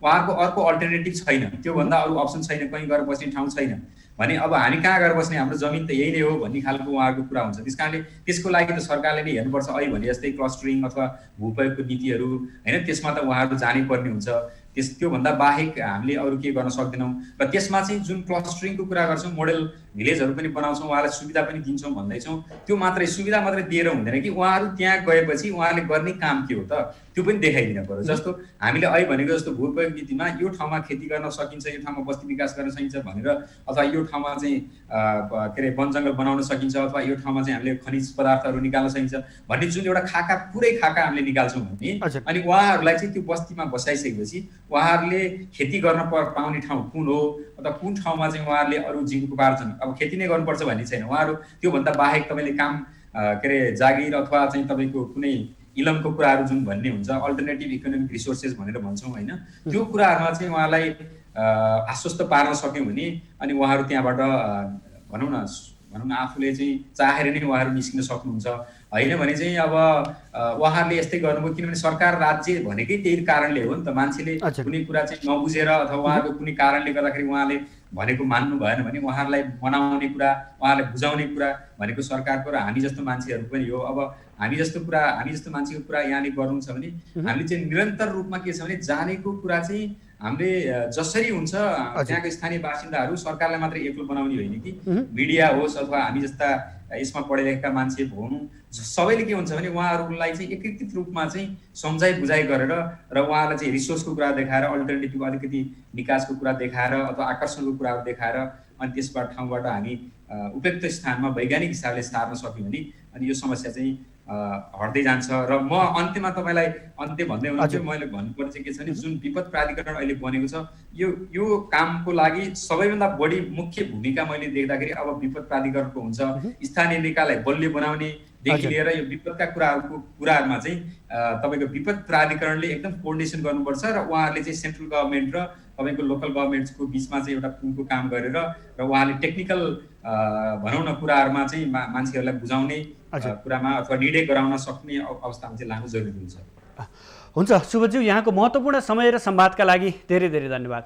उहाँहरूको अर्को अल्टरनेटिभ छैन, त्योभन्दा अरू अप्सन छैन, कहीँ गएर बस्ने ठाउँ छैन भने अब हामी कहाँ गएर बस्ने, हाम्रो जमिन त यही नै हो भन्ने खालको उहाँहरूको कुरा हुन्छ। त्यस कारणले त्यसको लागि त सरकारले नै हेर्नुपर्छ। अहिले भने जस्तै क्लस्टरिङ अथवा भूप्रयोगको नीतिहरू होइन, त्यसमा त उहाँहरू जानै पर्ने हुन्छ। त्योभन्दा बाहेक हामीले अरू के गर्न सक्दैनौँ। र त्यसमा चाहिँ जुन क्लस्टरिङको कुरा गर्छौँ, मोडल भिलेजहरू पनि बनाउँछौँ, उहाँलाई सुविधा पनि दिन्छौँ भन्दैछौँ, त्यो मात्रै सुविधा मात्रै दिएर हुँदैन कि उहाँहरू त्यहाँ गएपछि उहाँले गर्ने काम के हो त त्यो पनि देखाइदिनु पर्यो। जस्तो हामीले अहिले भनेको जस्तो भूप्रयोग नीतिमा यो ठाउँमा खेती गर्न सकिन्छ, यो ठाउँमा बस्ती विकास गर्न सकिन्छ भनेर अथवा यो ठाउँमा चाहिँ के अरे वन जङ्गल बनाउन सकिन्छ अथवा यो ठाउँमा चाहिँ हामीले खनिज पदार्थहरू निकाल्न सकिन्छ भन्ने जुन एउटा पुरै खाका हामीले निकाल्छौँ भने अनि उहाँहरूलाई चाहिँ त्यो बस्तीमा बसाइसकेपछि उहाँहरूले खेती गर्न पाउने ठाउँ कुन हो अथवा कुन ठाउँमा चाहिँ उहाँहरूले अरू जीविकोपार्जन, अब खेती नै गर्नुपर्छ भन्ने छैन, उहाँहरू त्योभन्दा बाहेक तपाईँले काम के अरे जागिर अथवा चाहिँ तपाईँको कुनै इलमको कुराहरू जुन भन्ने हुन्छ, अल्टरनेटिभ इकोनोमिक रिसोर्सेस भनेर भन्छौँ होइन, त्यो कुराहरूमा चाहिँ उहाँलाई आश्वस्त पार्न सक्यौँ भने अनि उहाँहरू त्यहाँबाट भनौँ न आफूले चाहिँ चाहेर नै उहाँहरू निस्किन सक्नुहुन्छ। होइन भने चाहिँ अब उहाँहरूले यस्तै गर्नुभयो, किनभने सरकार राज्य भनेकै त्यही कारणले हो नि त। मान्छेले कुनै कुरा चाहिँ नबुझेर अथवा उहाँको कुनै कारणले गर्दाखेरि उहाँले भनेको मान्नु भएन भने उहाँहरूलाई मनाउने कुरा, उहाँलाई बुझाउने कुरा भनेको सरकारको र हामी जस्तो मान्छेहरू पनि हो। अब हामी जस्तो मान्छेको कुरा यहाँले गर्नु छ भने हामीले चाहिँ निरन्तर रूपमा के छ भने जानेको कुरा चाहिँ हामीले जसरी हुन्छ त्यहाँको स्थानीय बासिन्दाहरू सरकारलाई मात्रै एक्लो बनाउने होइन कि मिडिया होस् अथवा हामी जस्ता यसमा पढेलेखेका मान्छे भनौँ, सबैले के हुन्छ भने उहाँहरूलाई चाहिँ एकीकृत रूपमा चाहिँ सम्झाइ बुझाइ गरेर र उहाँहरूलाई चाहिँ रिसोर्सको कुरा देखाएर, अल्टरनेटिभ अलिकति निकासको कुरा देखाएर अथवा आकर्षणको कुराहरू देखाएर अनि त्यसबाट ठाउँबाट हामी उपयुक्त स्थानमा वैज्ञानिक हिसाबले सार्न सक्यौँ भने अनि यो समस्या चाहिँ हट्दै जान्छ। र म अन्त्यमा तपाईँलाई अन्त्य भन्दै हुनुहुन्थ्यो, मैले भन्नुपर्ने चाहिँ के छ भने जुन विपद प्राधिकरण अहिले बनेको छ यो कामको लागि सबैभन्दा बढी मुख्य भूमिका मैले देख्दाखेरि अब विपद प्राधिकरणको हुन्छ। स्थानीय निकायलाई बलियो बनाउनेदेखि लिएर यो विपदका कुराहरूमा चाहिँ तपाईँको विपद प्राधिकरणले एकदम कोअर्डिनेसन गर्नुपर्छ र उहाँहरूले चाहिँ सेन्ट्रल गभर्मेन्ट र तपाईँको लोकल गभर्मेन्ट्सको बिचमा चाहिँ एउटा पुलको काम गरेर र उहाँले टेक्निकल भनौँ न कुराहरूमा चाहिँ मान्छेहरूलाई बुझाउने कुरामा अथवा निर्णय गराउन सक्ने अवस्थामा चाहिँ लानु जरुरी हुन्छ। हुन्छ सुबोधज्यू, यहाँको महत्त्वपूर्ण समय र संवादका लागि धेरै धेरै धन्यवाद।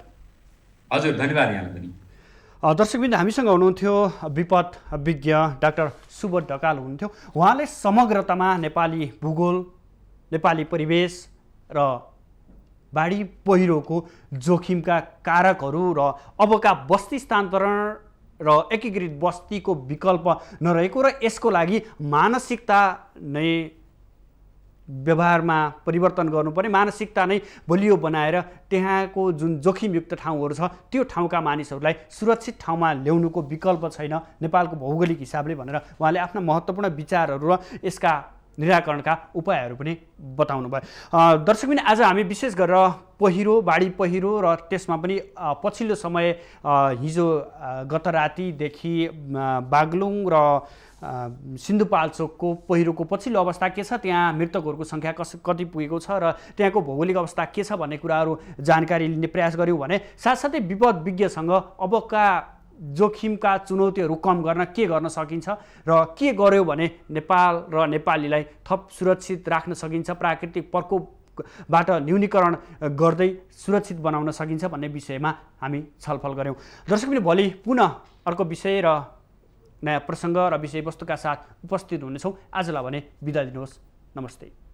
हजुर, धन्यवाद यहाँलाई पनि। दर्शकबिन्द हामीसँग हुनुहुन्थ्यो विपद विज्ञ डाक्टर सुबोध ढकाल हुनुहुन्थ्यो। उहाँले समग्रतामा नेपाली भूगोल, नेपाली परिवेश र बाढी पहिरोको जोखिमका कारकहरू र अबका बस्ती स्थानान्तरण र एकीकृत बस्तीको विकल्प नरहेको र यसको लागि मानसिकता नै व्यवहारमा परिवर्तन गर्नुपर्ने, मानसिकता नै बलियो बनाएर त्यहाँको जुन जोखिमयुक्त ठाउँहरू छ त्यो ठाउँका मानिसहरूलाई सुरक्षित ठाउँमा ल्याउनुको विकल्प छैन नेपालको भौगोलिक हिसाबले भनेर उहाँले आफ्ना महत्त्वपूर्ण विचारहरू र यसका निराकरणका उपायहरू पनि बताउनु भयो। दर्शकबिन आज हामी विशेष गरेर पहिरो, बाढी पहिरो र त्यसमा पनि पछिल्लो समय हिजो गत रातिदेखि बागलुङ र सिन्धुपाल्चोकको पहिरोको पछिल्लो अवस्था के छ, त्यहाँ मृतकहरूको सङ्ख्या कति पुगेको छ र त्यहाँको भौगोलिक अवस्था के छ भन्ने कुराहरू जानकारी लिने प्रयास गऱ्यौँ भने साथसाथै विपद विज्ञसँग अबका जोखिमका चुनौतीहरू कम गर्न के गर्न सकिन्छ र के गर्यो भने नेपाल र नेपालीलाई थप सुरक्षित राख्न सकिन्छ, प्राकृतिक प्रकोपबाट न्यूनीकरण गर्दै सुरक्षित बनाउन सकिन्छ भन्ने विषयमा हामी छलफल गऱ्यौँ। दर्शक पनि भोलि पुनः अर्को विषय र नयाँ प्रसङ्ग र विषयवस्तुका साथ उपस्थित हुनेछौँ। आजलाई भने बिदा दिनुहोस्। नमस्ते।